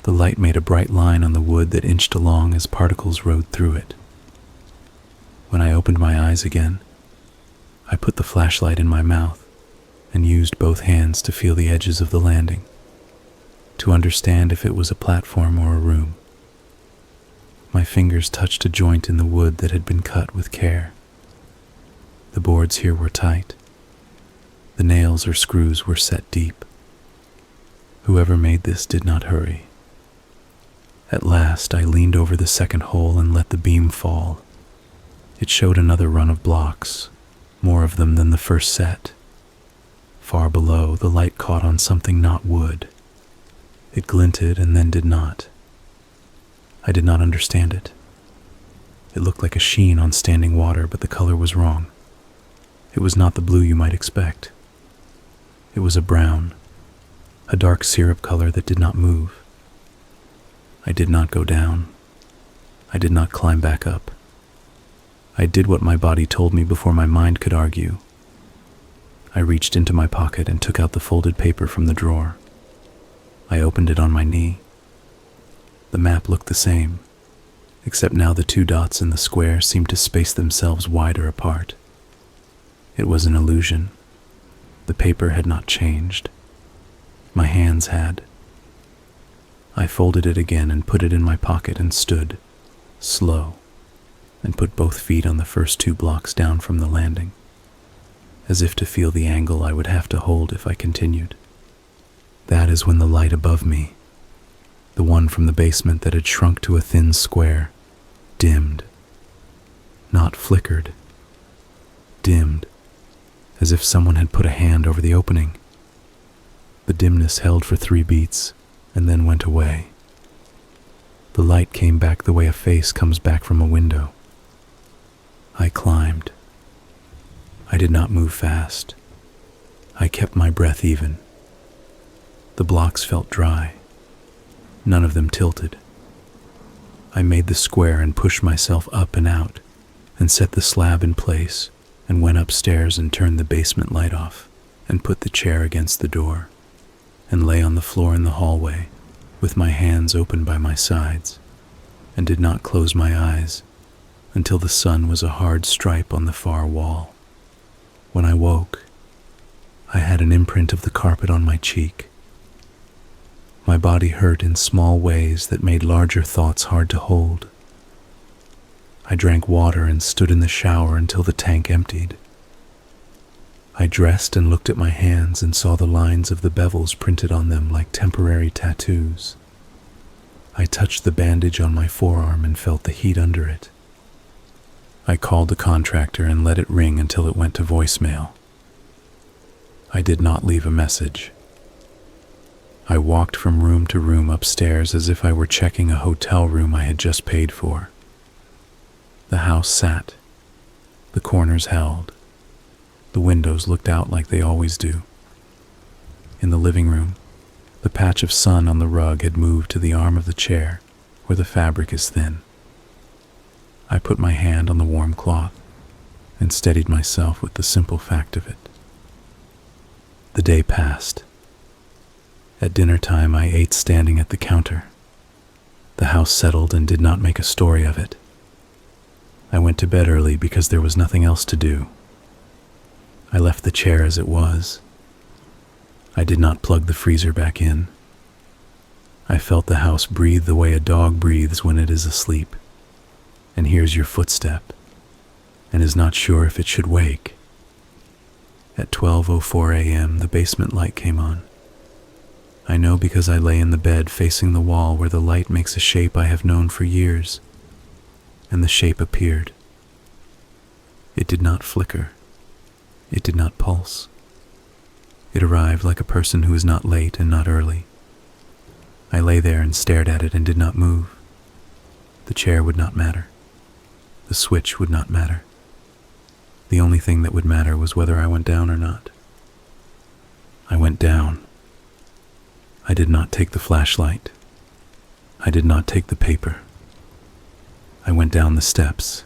The light made a bright line on the wood that inched along as particles rode through it. When I opened my eyes again, I put the flashlight in my mouth and used both hands to feel the edges of the landing, to understand if it was a platform or a room. My fingers touched a joint in the wood that had been cut with care. The boards here were tight. The nails or screws were set deep. Whoever made this did not hurry. At last, I leaned over the second hole and let the beam fall. It showed another run of blocks, more of them than the first set. Far below, the light caught on something not wood. It glinted and then did not. I did not understand it. It looked like a sheen on standing water, but the color was wrong. It was not the blue you might expect. It was a brown, a dark syrup color that did not move. I did not go down. I did not climb back up. I did what my body told me before my mind could argue. I reached into my pocket and took out the folded paper from the drawer. I opened it on my knee. The map looked the same, except now the two dots in the square seemed to space themselves wider apart. It was an illusion. The paper had not changed. My hands had. I folded it again and put it in my pocket and stood, slow, and put both feet on the first two blocks down from the landing, as if to feel the angle I would have to hold if I continued. That is when the light above me, the one from the basement that had shrunk to a thin square, dimmed. Not flickered. Dimmed, as if someone had put a hand over the opening. The dimness held for 3 beats and then went away. The light came back the way a face comes back from a window. I climbed. I did not move fast. I kept my breath even. The blocks felt dry. None of them tilted. I made the square and pushed myself up and out and set the slab in place and went upstairs and turned the basement light off and put the chair against the door and lay on the floor in the hallway with my hands open by my sides and did not close my eyes until the sun was a hard stripe on the far wall. When I woke, I had an imprint of the carpet on my cheek. My body hurt in small ways that made larger thoughts hard to hold. I drank water and stood in the shower until the tank emptied. I dressed and looked at my hands and saw the lines of the bevels printed on them like temporary tattoos. I touched the bandage on my forearm and felt the heat under it. I called the contractor and let it ring until it went to voicemail. I did not leave a message. I walked from room to room upstairs as if I were checking a hotel room I had just paid for. The house sat. The corners held. The windows looked out like they always do. In the living room, the patch of sun on the rug had moved to the arm of the chair where the fabric is thin. I put my hand on the warm cloth and steadied myself with the simple fact of it. The day passed. At dinner time, I ate standing at the counter. The house settled and did not make a story of it. I went to bed early because there was nothing else to do. I left the chair as it was. I did not plug the freezer back in. I felt the house breathe the way a dog breathes when it is asleep, and hears your footstep, and is not sure if it should wake. At 12:04 a.m., the basement light came on. I know because I lay in the bed facing the wall where the light makes a shape I have known for years, and the shape appeared. It did not flicker. It did not pulse. It arrived like a person who is not late and not early. I lay there and stared at it and did not move. The chair would not matter. The switch would not matter. The only thing that would matter was whether I went down or not. I went down. I did not take the flashlight. I did not take the paper. I went down the steps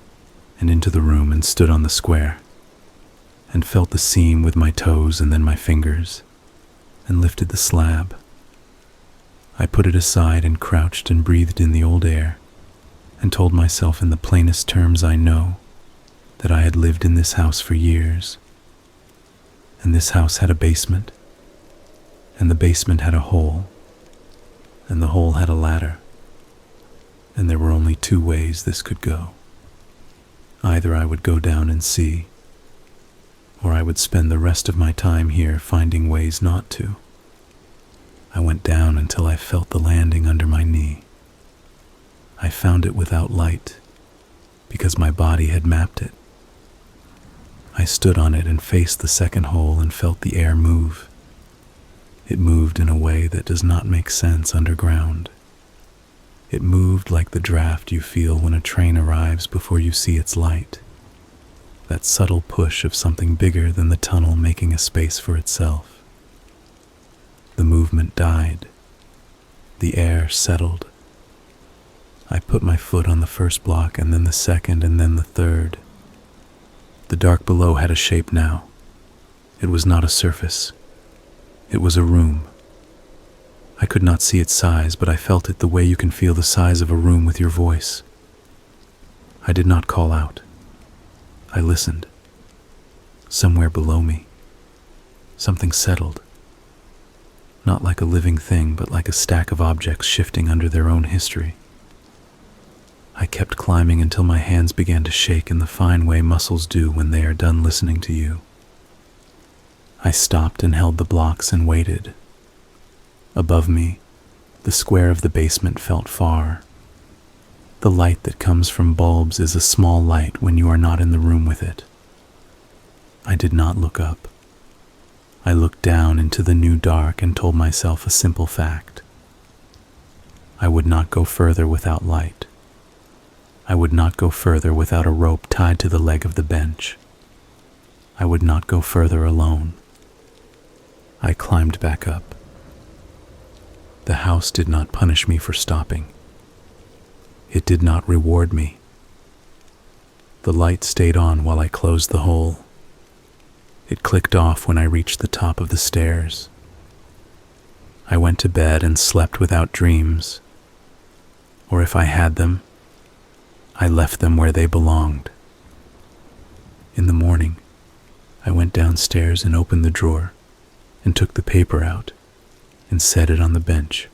and into the room and stood on the square and felt the seam with my toes and then my fingers and lifted the slab. I put it aside and crouched and breathed in the old air and told myself in the plainest terms I know that I had lived in this house for years, and this house had a basement, and the basement had a hole, and the hole had a ladder, and there were only two ways this could go. Either I would go down and see, or I would spend the rest of my time here finding ways not to. I went down until I felt the landing under my knee. I found it without light, because my body had mapped it. I stood on it and faced the second hole and felt the air move. It moved in a way that does not make sense underground. It moved like the draft you feel when a train arrives before you see its light. That subtle push of something bigger than the tunnel making a space for itself. The movement died. The air settled. I put my foot on the first block and then the second and then the third. The dark below had a shape now. It was not a surface. It was a room. I could not see its size, but I felt it the way you can feel the size of a room with your voice. I did not call out. I listened. Somewhere below me, something settled. Not like a living thing, but like a stack of objects shifting under their own history. I kept climbing until my hands began to shake in the fine way muscles do when they are done listening to you. I stopped and held the blocks and waited. Above me, the square of the basement felt far. The light that comes from bulbs is a small light when you are not in the room with it. I did not look up. I looked down into the new dark and told myself a simple fact. I would not go further without light. I would not go further without a rope tied to the leg of the bench. I would not go further alone. I climbed back up. The house did not punish me for stopping. It did not reward me. The light stayed on while I closed the hole. It clicked off when I reached the top of the stairs. I went to bed and slept without dreams. Or if I had them, I left them where they belonged. In the morning, I went downstairs and opened the drawer and took the paper out and set it on the bench.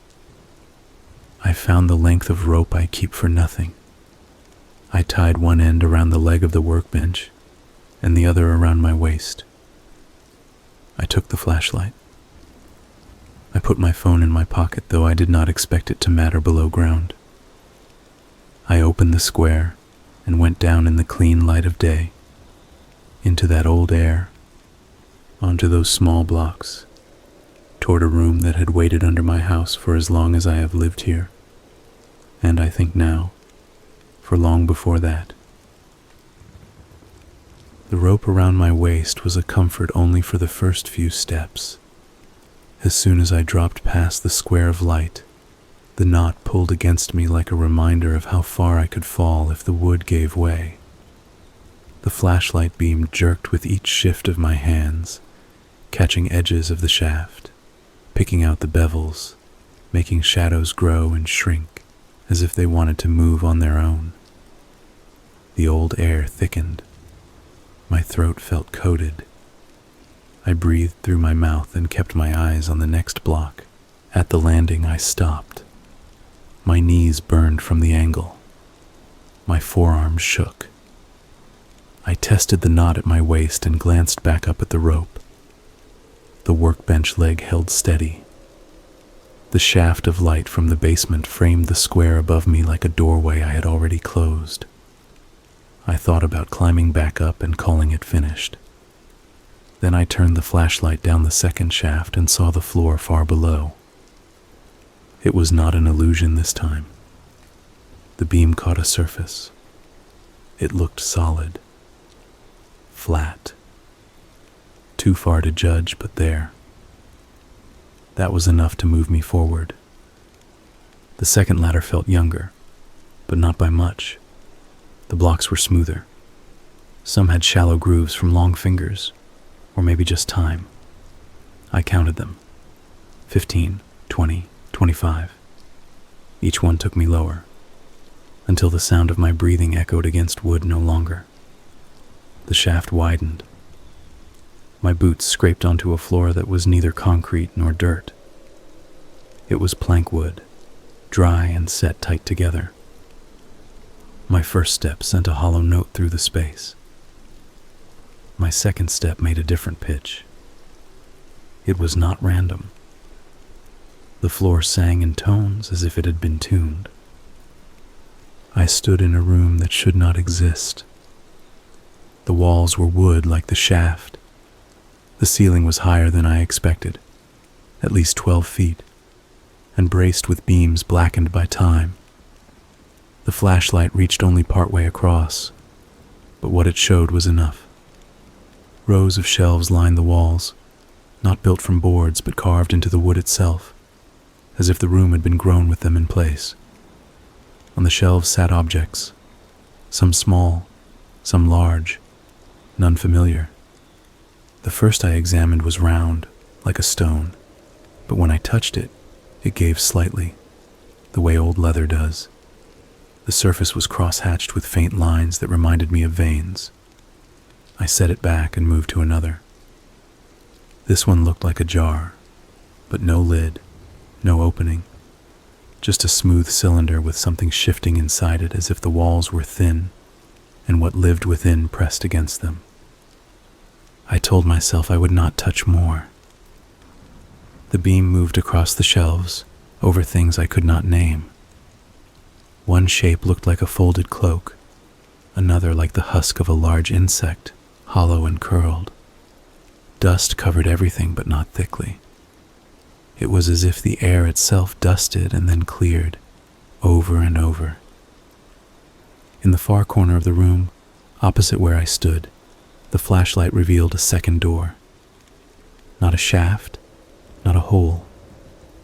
I found the length of rope I keep for nothing. I tied one end around the leg of the workbench and the other around my waist. I took the flashlight. I put my phone in my pocket, though I did not expect it to matter below ground. I opened the square and went down in the clean light of day, into that old air, onto those small blocks, toward a room that had waited under my house for as long as I have lived here, and I think now, for long before that. The rope around my waist was a comfort only for the first few steps. As soon as I dropped past the square of light, the knot pulled against me like a reminder of how far I could fall if the wood gave way. The flashlight beam jerked with each shift of my hands, catching edges of the shaft, picking out the bevels, making shadows grow and shrink as if they wanted to move on their own. The old air thickened. My throat felt coated. I breathed through my mouth and kept my eyes on the next block. At the landing, I stopped. My knees burned from the angle. My forearms shook. I tested the knot at my waist and glanced back up at the rope. The workbench leg held steady. The shaft of light from the basement framed the square above me like a doorway I had already closed. I thought about climbing back up and calling it finished. Then I turned the flashlight down the second shaft and saw the floor far below. It was not an illusion this time. The beam caught a surface. It looked solid, flat. Too far to judge, but there. That was enough to move me forward. The second ladder felt younger, but not by much. The blocks were smoother. Some had shallow grooves from long fingers, or maybe just time. I counted them. 15, 20, 25. Each one took me lower, until the sound of my breathing echoed against wood no longer. The shaft widened. My boots scraped onto a floor that was neither concrete nor dirt. It was plank wood, dry and set tight together. My first step sent a hollow note through the space. My second step made a different pitch. It was not random. The floor sang in tones as if it had been tuned. I stood in a room that should not exist. The walls were wood like the shaft. The ceiling was higher than I expected, at least 12 feet, and braced with beams blackened by time. The flashlight reached only partway across, but what it showed was enough. Rows of shelves lined the walls, not built from boards but carved into the wood itself, as if the room had been grown with them in place. On the shelves sat objects, some small, some large, none familiar. The first I examined was round, like a stone, but when I touched it, it gave slightly, the way old leather does. The surface was cross-hatched with faint lines that reminded me of veins. I set it back and moved to another. This one looked like a jar, but no lid, no opening, just a smooth cylinder with something shifting inside it as if the walls were thin and what lived within pressed against them. I told myself I would not touch more. The beam moved across the shelves, over things I could not name. One shape looked like a folded cloak, another like the husk of a large insect, hollow and curled. Dust covered everything but not thickly. It was as if the air itself dusted and then cleared, over and over. In the far corner of the room, opposite where I stood, the flashlight revealed a second door. Not a shaft, not a hole,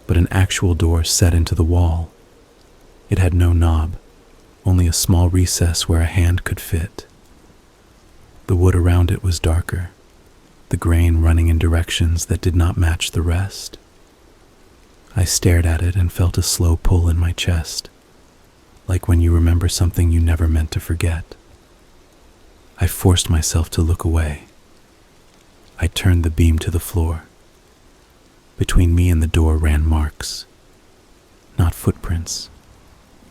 but an actual door set into the wall. It had no knob, only a small recess where a hand could fit. The wood around it was darker, the grain running in directions that did not match the rest. I stared at it and felt a slow pull in my chest, like when you remember something you never meant to forget. I forced myself to look away. I turned the beam to the floor. Between me and the door ran marks. Not footprints,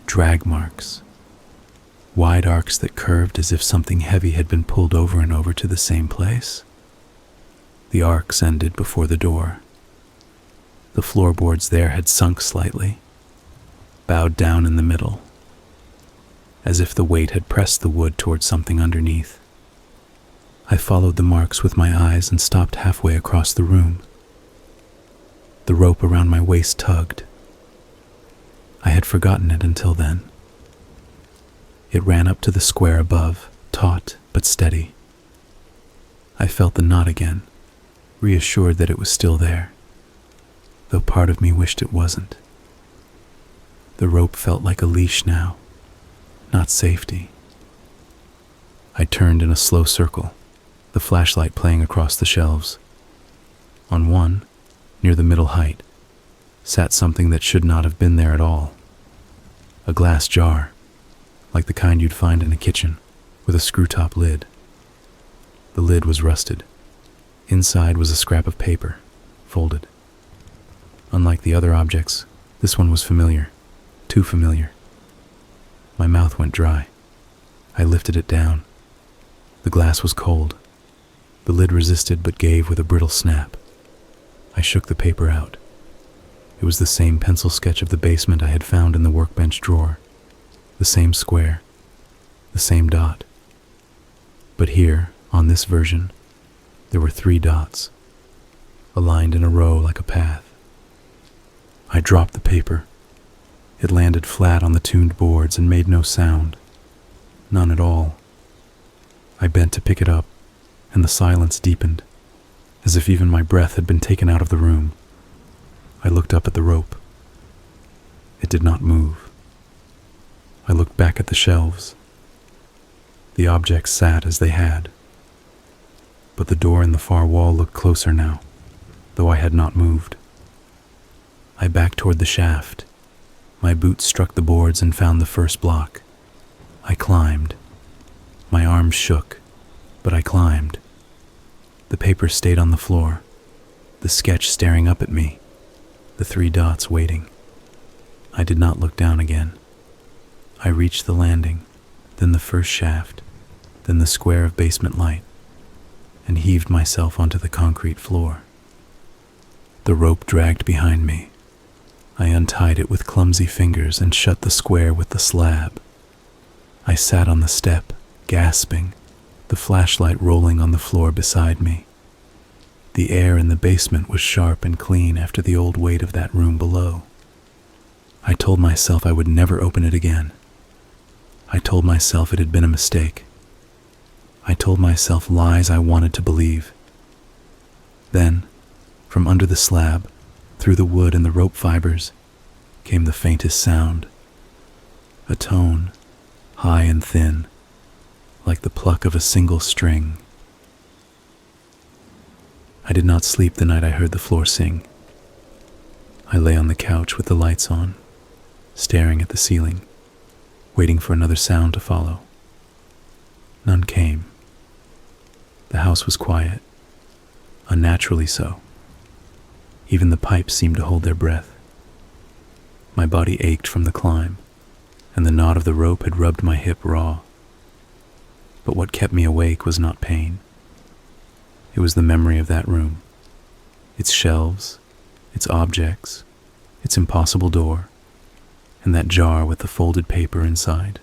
drag marks. Wide arcs that curved as if something heavy had been pulled over and over to the same place. The arcs ended before the door. The floorboards there had sunk slightly, bowed down in the middle, as if the weight had pressed the wood toward something underneath. I followed the marks with my eyes and stopped halfway across the room. The rope around my waist tugged. I had forgotten it until then. It ran up to the square above, taut but steady. I felt the knot again, reassured that it was still there, though part of me wished it wasn't. The rope felt like a leash now, not safety. I turned in a slow circle, the flashlight playing across the shelves. On one, near the middle height, sat something that should not have been there at all. A glass jar, like the kind you'd find in a kitchen, with a screw-top lid. The lid was rusted. Inside was a scrap of paper, folded. Unlike the other objects, this one was familiar. Too familiar. My mouth went dry. I lifted it down. The glass was cold. The lid resisted but gave with a brittle snap. I shook the paper out. It was the same pencil sketch of the basement I had found in the workbench drawer. The same square. The same dot. But here, on this version, there were 3 dots, aligned in a row like a path. I dropped the paper. It landed flat on the tuned boards and made no sound. None at all. I bent to pick it up, and the silence deepened, as if even my breath had been taken out of the room. I looked up at the rope. It did not move. I looked back at the shelves. The objects sat as they had. But the door in the far wall looked closer now, though I had not moved. I backed toward the shaft. My boots struck the boards and found the first block. I climbed. My arms shook, but I climbed. The paper stayed on the floor, the sketch staring up at me, the 3 dots waiting. I did not look down again. I reached the landing, then the first shaft, then the square of basement light, and heaved myself onto the concrete floor. The rope dragged behind me. I untied it with clumsy fingers and shut the square with the slab. I sat on the step, gasping, the flashlight rolling on the floor beside me. The air in the basement was sharp and clean after the old weight of that room below. I told myself I would never open it again. I told myself it had been a mistake. I told myself lies I wanted to believe. Then, from under the slab, through the wood and the rope fibers, came the faintest sound. A tone, high and thin, like the pluck of a single string. I did not sleep the night I heard the floor sing. I lay on the couch with the lights on, staring at the ceiling, waiting for another sound to follow. None came. The house was quiet, unnaturally so. Even the pipes seemed to hold their breath. My body ached from the climb, and the knot of the rope had rubbed my hip raw. But what kept me awake was not pain. It was the memory of that room, its shelves, its objects, its impossible door, and that jar with the folded paper inside.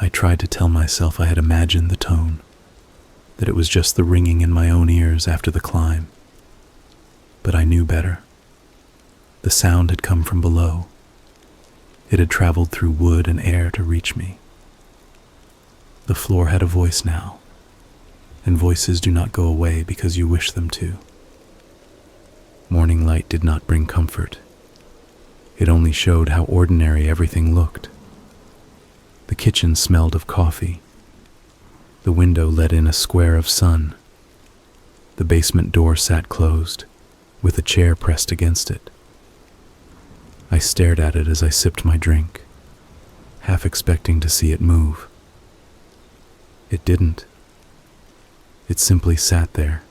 I tried to tell myself I had imagined the tone, that it was just the ringing in my own ears after the climb. But I knew better. The sound had come from below. It had traveled through wood and air to reach me. The floor had a voice now, and voices do not go away because you wish them to. Morning light did not bring comfort. It only showed how ordinary everything looked. The kitchen smelled of coffee. The window let in a square of sun. The basement door sat closed, with a chair pressed against it. I stared at it as I sipped my drink, half expecting to see it move. It didn't. It simply sat there,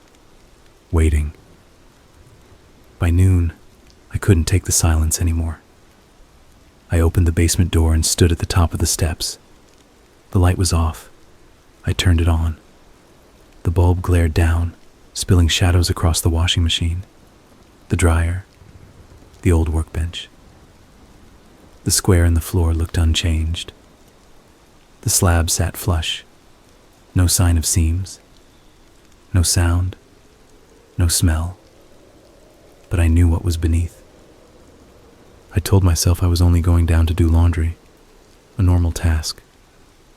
waiting. By noon, I couldn't take the silence anymore. I opened the basement door and stood at the top of the steps. The light was off. I turned it on. The bulb glared down, spilling shadows across the washing machine, the dryer, the old workbench. The square in the floor looked unchanged. The slab sat flush. No sign of seams. No sound. No smell. But I knew what was beneath. I told myself I was only going down to do laundry, a normal task,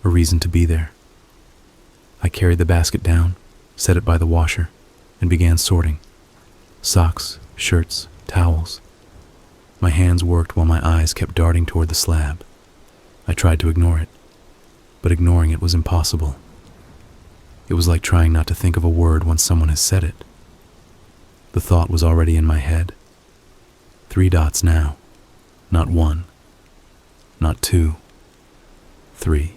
a reason to be there. I carried the basket down, set it by the washer, and began sorting. Socks, shirts, towels. My hands worked while my eyes kept darting toward the slab. I tried to ignore it, but ignoring it was impossible. It was like trying not to think of a word once someone has said it. The thought was already in my head. 3 dots now. Not 1. Not 2. 3.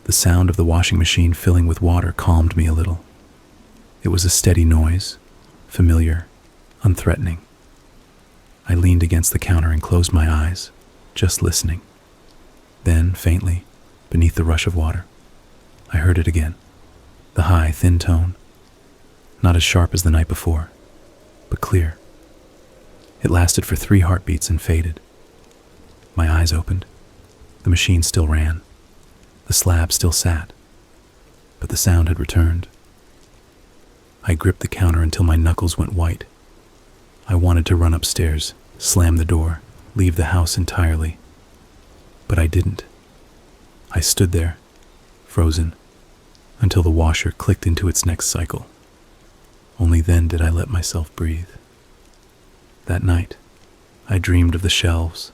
The sound of the washing machine filling with water calmed me a little. It was a steady noise, familiar, unthreatening. I leaned against the counter and closed my eyes, just listening. Then, faintly, beneath the rush of water, I heard it again. The high, thin tone. Not as sharp as the night before, but clear. It lasted for 3 heartbeats and faded. My eyes opened. The machine still ran. The slab still sat. But the sound had returned. I gripped the counter until my knuckles went white. I wanted to run upstairs, slam the door, leave the house entirely. But I didn't. I stood there, frozen, until the washer clicked into its next cycle. Only then did I let myself breathe. That night, I dreamed of the shelves.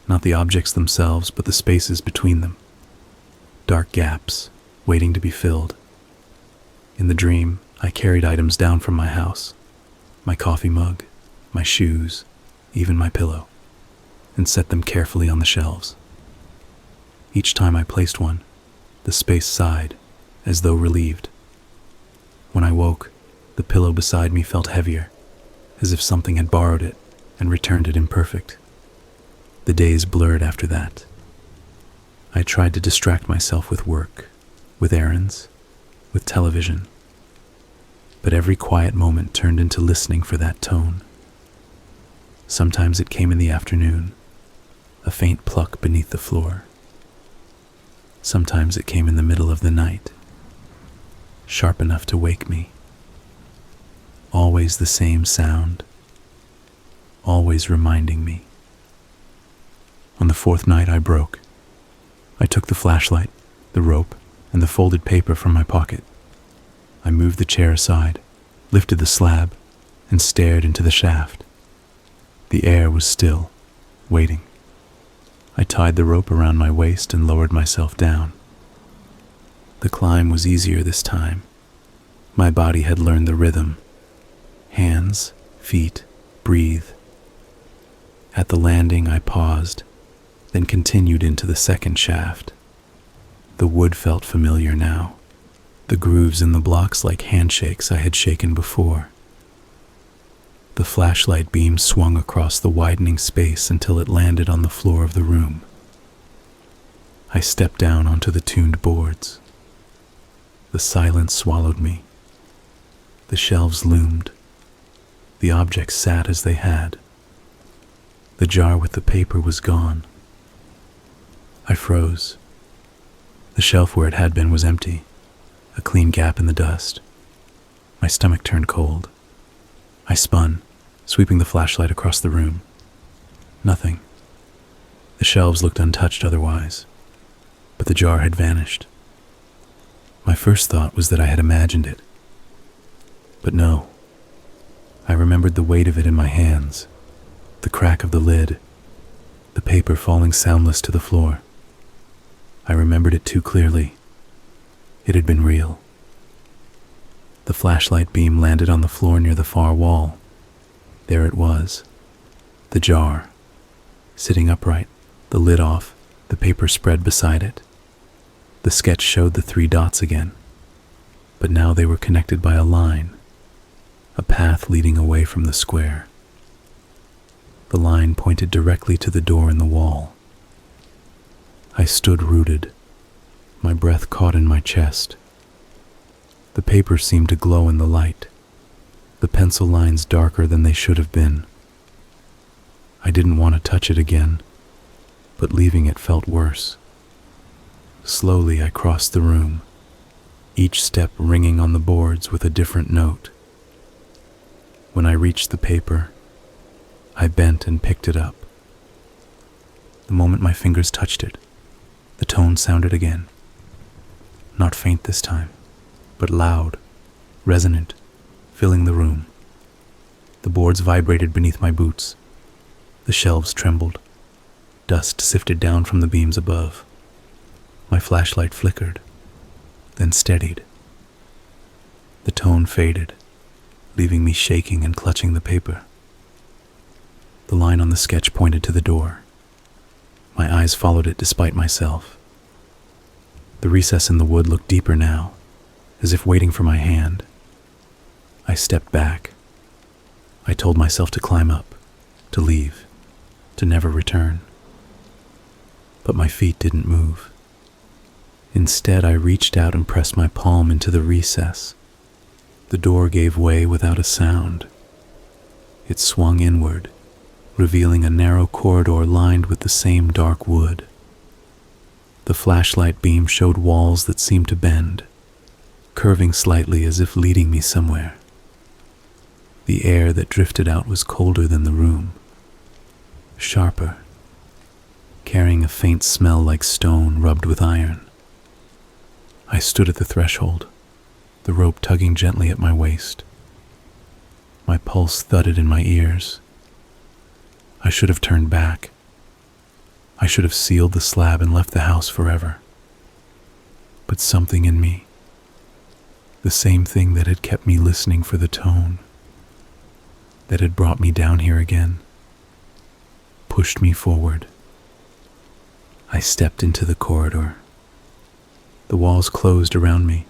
Not the objects themselves, but the spaces between them. Dark gaps, waiting to be filled. In the dream, I carried items down from my house. My coffee mug, my shoes, even my pillow, and set them carefully on the shelves. Each time I placed one, the space sighed, as though relieved. When I woke, the pillow beside me felt heavier, as if something had borrowed it and returned it imperfect. The days blurred after that. I tried to distract myself with work, with errands, with television. But every quiet moment turned into listening for that tone. Sometimes it came in the afternoon, a faint pluck beneath the floor. Sometimes it came in the middle of the night, sharp enough to wake me. Always the same sound, always reminding me. On the 4th night I broke. I took the flashlight, the rope, and the folded paper from my pocket. I moved the chair aside, lifted the slab, and stared into the shaft. The air was still, waiting. I tied the rope around my waist and lowered myself down. The climb was easier this time. My body had learned the rhythm. Hands, feet, breathe. At the landing I paused, then continued into the 2nd shaft. The wood felt familiar now. The grooves in the blocks like handshakes I had shaken before. The flashlight beam swung across the widening space until it landed on the floor of the room. I stepped down onto the tuned boards. The silence swallowed me. The shelves loomed. The objects sat as they had. The jar with the paper was gone. I froze. The shelf where it had been was empty, a clean gap in the dust. My stomach turned cold. I spun, sweeping the flashlight across the room. Nothing. The shelves looked untouched otherwise, but the jar had vanished. My first thought was that I had imagined it. But no. I remembered the weight of it in my hands, the crack of the lid, the paper falling soundless to the floor. I remembered it too clearly. It had been real. The flashlight beam landed on the floor near the far wall. There it was, the jar, sitting upright, the lid off, the paper spread beside it. The sketch showed the 3 dots again, but now they were connected by a line, a path leading away from the square. The line pointed directly to the door in the wall. I stood rooted, my breath caught in my chest. The paper seemed to glow in the light, the pencil lines darker than they should have been. I didn't want to touch it again, but leaving it felt worse. Slowly I crossed the room, each step ringing on the boards with a different note. When I reached the paper, I bent and picked it up. The moment my fingers touched it, the tone sounded again. Not faint this time, but loud, resonant, filling the room. The boards vibrated beneath my boots. The shelves trembled. Dust sifted down from the beams above. My flashlight flickered, then steadied. The tone faded, leaving me shaking and clutching the paper. The line on the sketch pointed to the door. My eyes followed it despite myself. The recess in the wood looked deeper now, as if waiting for my hand. I stepped back. I told myself to climb up, to leave, to never return. But my feet didn't move. Instead, I reached out and pressed my palm into the recess. The door gave way without a sound. It swung inward, revealing a narrow corridor lined with the same dark wood. The flashlight beam showed walls that seemed to bend, curving slightly as if leading me somewhere. The air that drifted out was colder than the room, sharper, carrying a faint smell like stone rubbed with iron. I stood at the threshold, the rope tugging gently at my waist. My pulse thudded in my ears. I should have turned back. I should have sealed the slab and left the house forever. But something in me, the same thing that had kept me listening for the tone, that had brought me down here again, pushed me forward. I stepped into the corridor. The walls closed around me.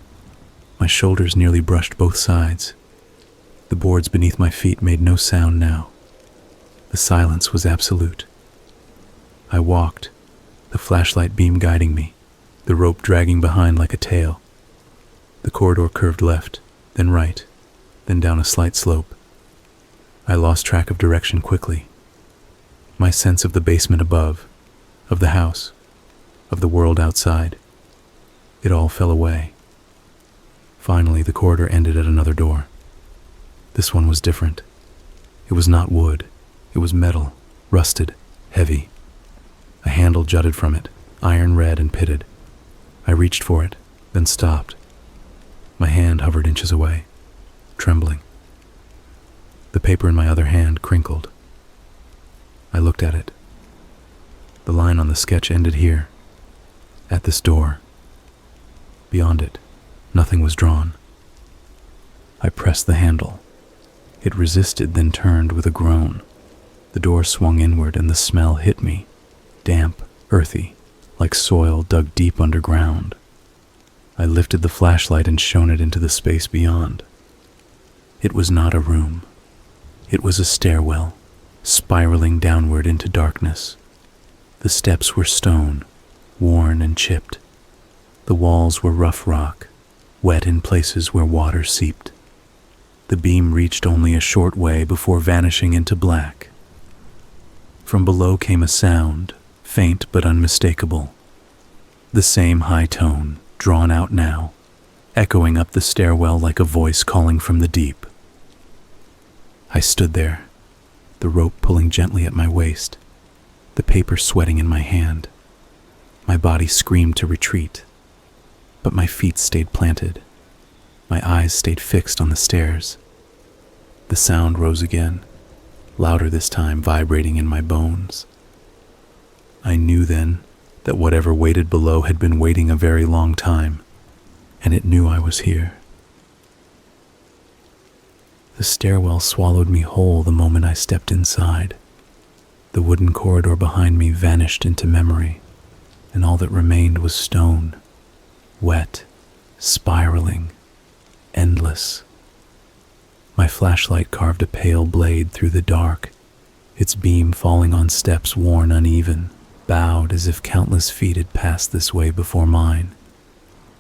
My shoulders nearly brushed both sides. The boards beneath my feet made no sound now. The silence was absolute. I walked, the flashlight beam guiding me, the rope dragging behind like a tail. The corridor curved left, then right, then down a slight slope. I lost track of direction quickly. My sense of the basement above, of the house, of the world outside, it all fell away. Finally, the corridor ended at another door. This one was different. It was not wood. It was metal, rusted, heavy. A handle jutted from it, iron red and pitted. I reached for it, then stopped. My hand hovered inches away, trembling. The paper in my other hand crinkled. I looked at it. The line on the sketch ended here, at this door. Beyond it, nothing was drawn. I pressed the handle. It resisted, then turned with a groan. The door swung inward and the smell hit me, damp, earthy, like soil dug deep underground. I lifted the flashlight and shone it into the space beyond. It was not a room. It was a stairwell, spiraling downward into darkness. The steps were stone, worn and chipped. The walls were rough rock, wet in places where water seeped. The beam reached only a short way before vanishing into black. From below came a sound, faint but unmistakable. The same high tone, drawn out now, echoing up the stairwell like a voice calling from the deep. I stood there, the rope pulling gently at my waist, the paper sweating in my hand. My body screamed to retreat, but my feet stayed planted. My eyes stayed fixed on the stairs. The sound rose again, louder this time, vibrating in my bones. I knew then that whatever waited below had been waiting a very long time, and it knew I was here. The stairwell swallowed me whole the moment I stepped inside. The wooden corridor behind me vanished into memory, and all that remained was stone, wet, spiraling, endless. My flashlight carved a pale blade through the dark, its beam falling on steps worn uneven, bowed as if countless feet had passed this way before mine.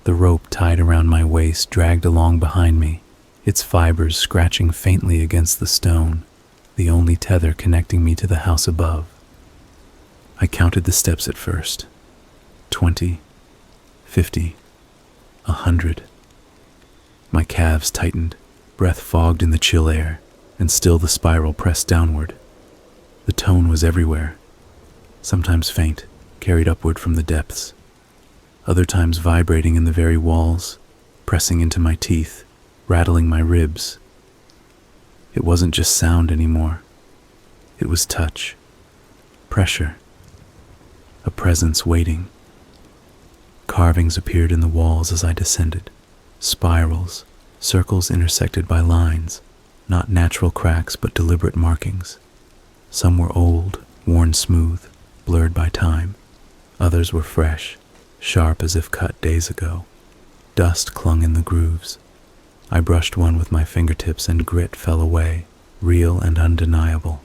The rope tied around my waist dragged along behind me, its fibers scratching faintly against the stone, the only tether connecting me to the house above. I counted the steps at first. 20, 50, 100. My calves tightened, breath fogged in the chill air, and still the spiral pressed downward. The tone was everywhere, sometimes faint, carried upward from the depths, other times vibrating in the very walls, pressing into my teeth, rattling my ribs. It wasn't just sound anymore. It was touch, pressure, a presence waiting. Carvings appeared in the walls as I descended, spirals, circles intersected by lines, not natural cracks but deliberate markings. Some were old, worn smooth, blurred by time. Others were fresh, sharp as if cut days ago. Dust clung in the grooves. I brushed one with my fingertips and grit fell away, real and undeniable.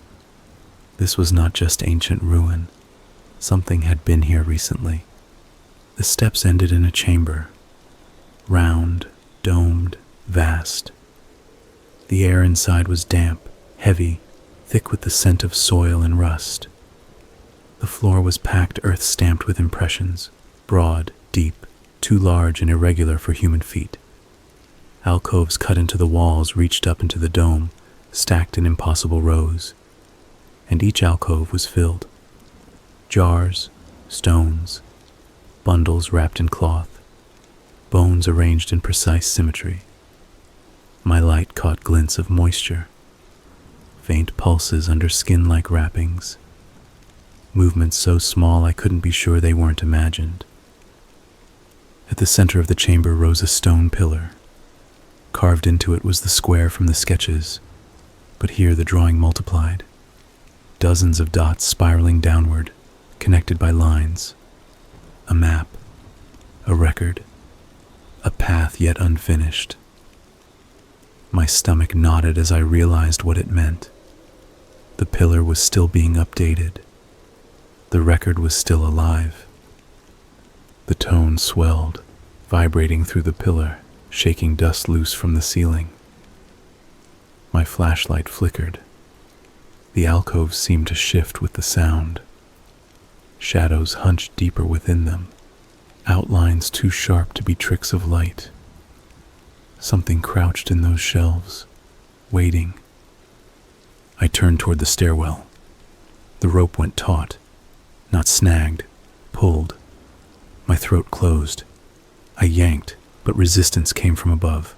The This was not just ancient ruin. Something had been here recently. The steps ended in a chamber, round, domed, vast. The air inside was damp, heavy, thick with the scent of soil and rust. The floor was packed earth stamped with impressions, broad, deep, too large and irregular for human feet. Alcoves cut into the walls reached up into the dome, stacked in impossible rows, and each alcove was filled. Jars, stones, bundles wrapped in cloth, bones arranged in precise symmetry. My light caught glints of moisture, faint pulses under skin-like wrappings, movements so small I couldn't be sure they weren't imagined. At the center of the chamber rose a stone pillar. Carved into it was the square from the sketches, but here the drawing multiplied. Dozens of dots spiraling downward, connected by lines. A map, a record, a path yet unfinished. My stomach knotted as I realized what it meant. The pillar was still being updated. The record was still alive. The tone swelled, vibrating through the pillar, shaking dust loose from the ceiling. My flashlight flickered. The alcoves seemed to shift with the sound. Shadows hunched deeper within them, outlines too sharp to be tricks of light. Something crouched in those shelves, waiting. I turned toward the stairwell. The rope went taut, not snagged, pulled. My throat closed. I yanked, but resistance came from above.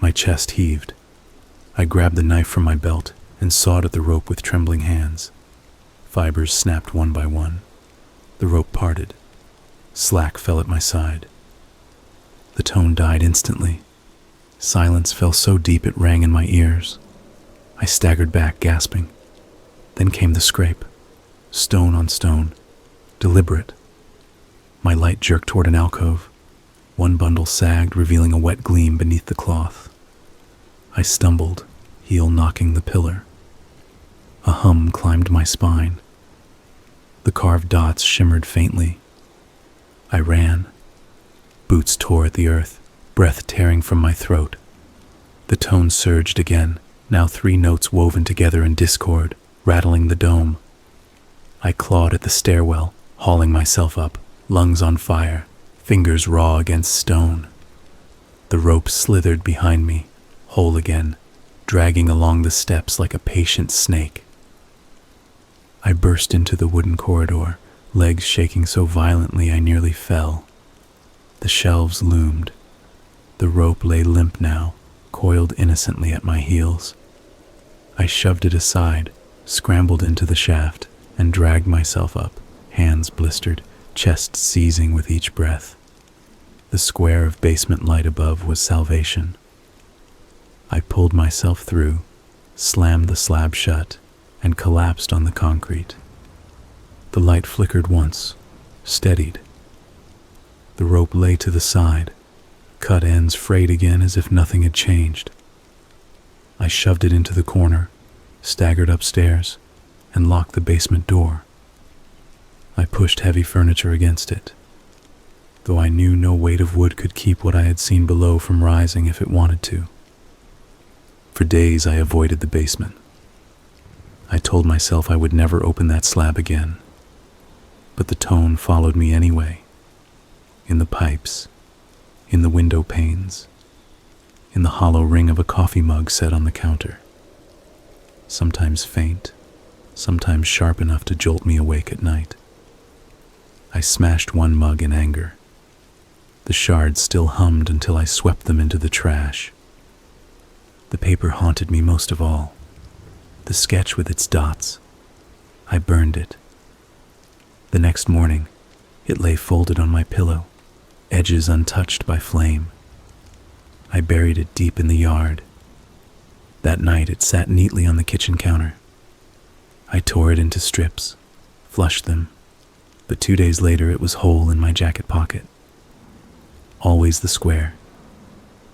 My chest heaved. I grabbed the knife from my belt and sawed at the rope with trembling hands. Fibers snapped one by one. The rope parted. Slack fell at my side. The tone died instantly. Silence fell so deep it rang in my ears. I staggered back, gasping. Then came the scrape. Stone on stone. Deliberate. My light jerked toward an alcove. One bundle sagged, revealing a wet gleam beneath the cloth. I stumbled, heel knocking the pillar. A hum climbed my spine. The carved dots shimmered faintly. I ran. Boots tore at the earth, breath tearing from my throat. The tone surged again, now 3 notes woven together in discord, rattling the dome. I clawed at the stairwell, hauling myself up, lungs on fire, fingers raw against stone. The rope slithered behind me, whole again, dragging along the steps like a patient snake. I burst into the wooden corridor, legs shaking so violently I nearly fell. The shelves loomed. The rope lay limp now, coiled innocently at my heels. I shoved it aside, scrambled into the shaft, and dragged myself up, hands blistered, chest seizing with each breath. The square of basement light above was salvation. I pulled myself through, slammed the slab shut, and collapsed on the concrete. The light flickered once, steadied. The rope lay to the side, cut ends frayed again as if nothing had changed. I shoved it into the corner, staggered upstairs, and locked the basement door. I pushed heavy furniture against it, though I knew no weight of wood could keep what I had seen below from rising if it wanted to. For days I avoided the basement. I told myself I would never open that slab again, but the tone followed me anyway, in the pipes, in the window panes, in the hollow ring of a coffee mug set on the counter. Sometimes faint, sometimes sharp enough to jolt me awake at night. I smashed one mug in anger. The shards still hummed until I swept them into the trash. The paper haunted me most of all. The sketch with its dots. I burned it. The next morning, it lay folded on my pillow, edges untouched by flame. I buried it deep in the yard. That night it sat neatly on the kitchen counter. I tore it into strips, flushed them, but 2 days later it was whole in my jacket pocket. Always the square,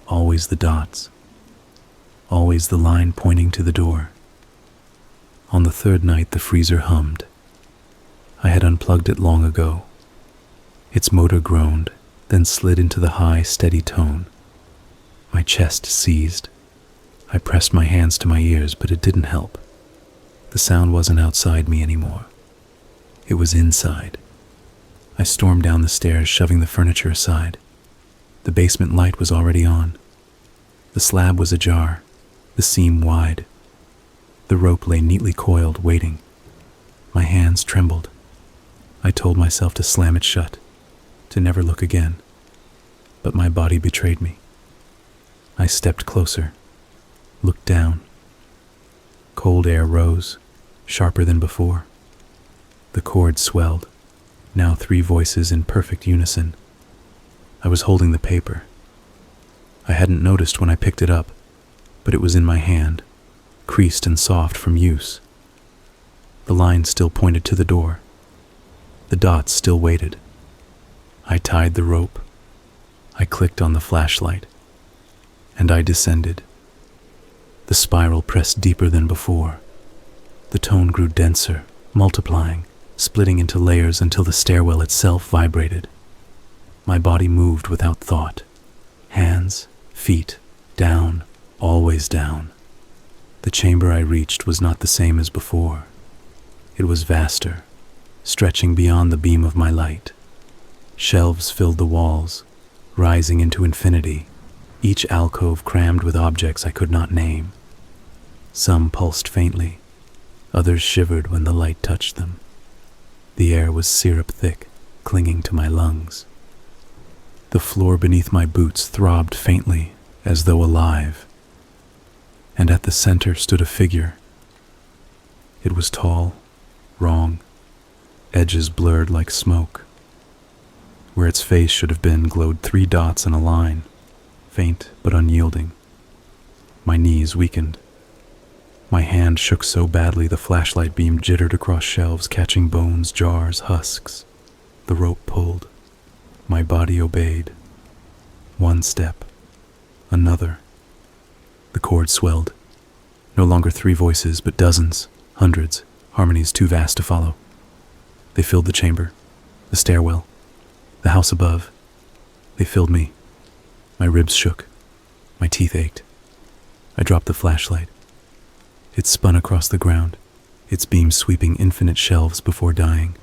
always the dots, always the line pointing to the door, On the third night, the freezer hummed. I had unplugged it long ago. Its motor groaned, then slid into the high, steady tone. My chest seized. I pressed my hands to my ears, but it didn't help. The sound wasn't outside me anymore. It was inside. I stormed down the stairs, shoving the furniture aside. The basement light was already on. The slab was ajar, the seam wide. The rope lay neatly coiled, waiting. My hands trembled. I told myself to slam it shut, to never look again. But my body betrayed me. I stepped closer, looked down. Cold air rose, sharper than before. The cord swelled, now 3 voices in perfect unison. I was holding the paper. I hadn't noticed when I picked it up, but it was in my hand, creased and soft from use. The line still pointed to the door. The dots still waited. I tied the rope. I clicked on the flashlight, and I descended. The spiral pressed deeper than before. The tone grew denser, multiplying, splitting into layers until the stairwell itself vibrated. My body moved without thought. Hands, feet, down, always down. The chamber I reached was not the same as before. It was vaster, stretching beyond the beam of my light. Shelves filled the walls, rising into infinity, each alcove crammed with objects I could not name. Some pulsed faintly, others shivered when the light touched them. The air was syrup thick, clinging to my lungs. The floor beneath my boots throbbed faintly, as though alive. And at the center stood a figure. It was tall, wrong, edges blurred like smoke. Where its face should have been glowed 3 dots in a line, faint but unyielding. My knees weakened. My hand shook so badly the flashlight beam jittered across shelves, catching bones, jars, husks. The rope pulled. My body obeyed. 1 step. Another. The cord swelled. No longer 3 voices, but dozens, hundreds, harmonies too vast to follow. They filled the chamber, the stairwell, the house above. They filled me. My ribs shook. My teeth ached. I dropped the flashlight. It spun across the ground, its beam sweeping infinite shelves before dying.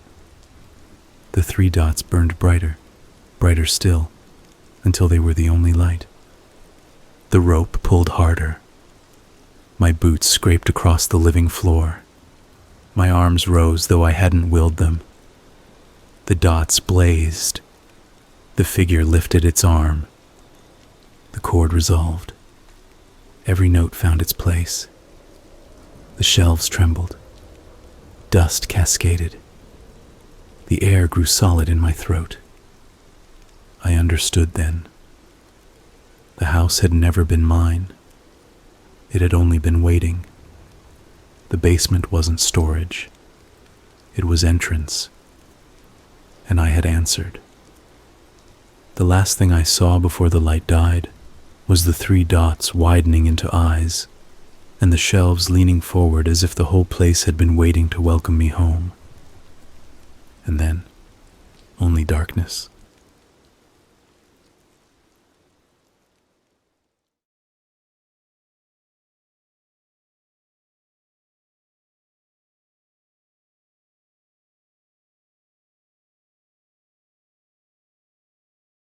The 3 dots burned brighter, brighter still, until they were the only light. The rope pulled harder. My boots scraped across the living floor. My arms rose, though I hadn't willed them. The dots blazed. The figure lifted its arm. The chord resolved. Every note found its place. The shelves trembled. Dust cascaded. The air grew solid in my throat. I understood then. The house had never been mine. It had only been waiting. The basement wasn't storage. It was entrance. And I had answered. The last thing I saw before the light died was the 3 dots widening into eyes, and the shelves leaning forward as if the whole place had been waiting to welcome me home. And then, only darkness.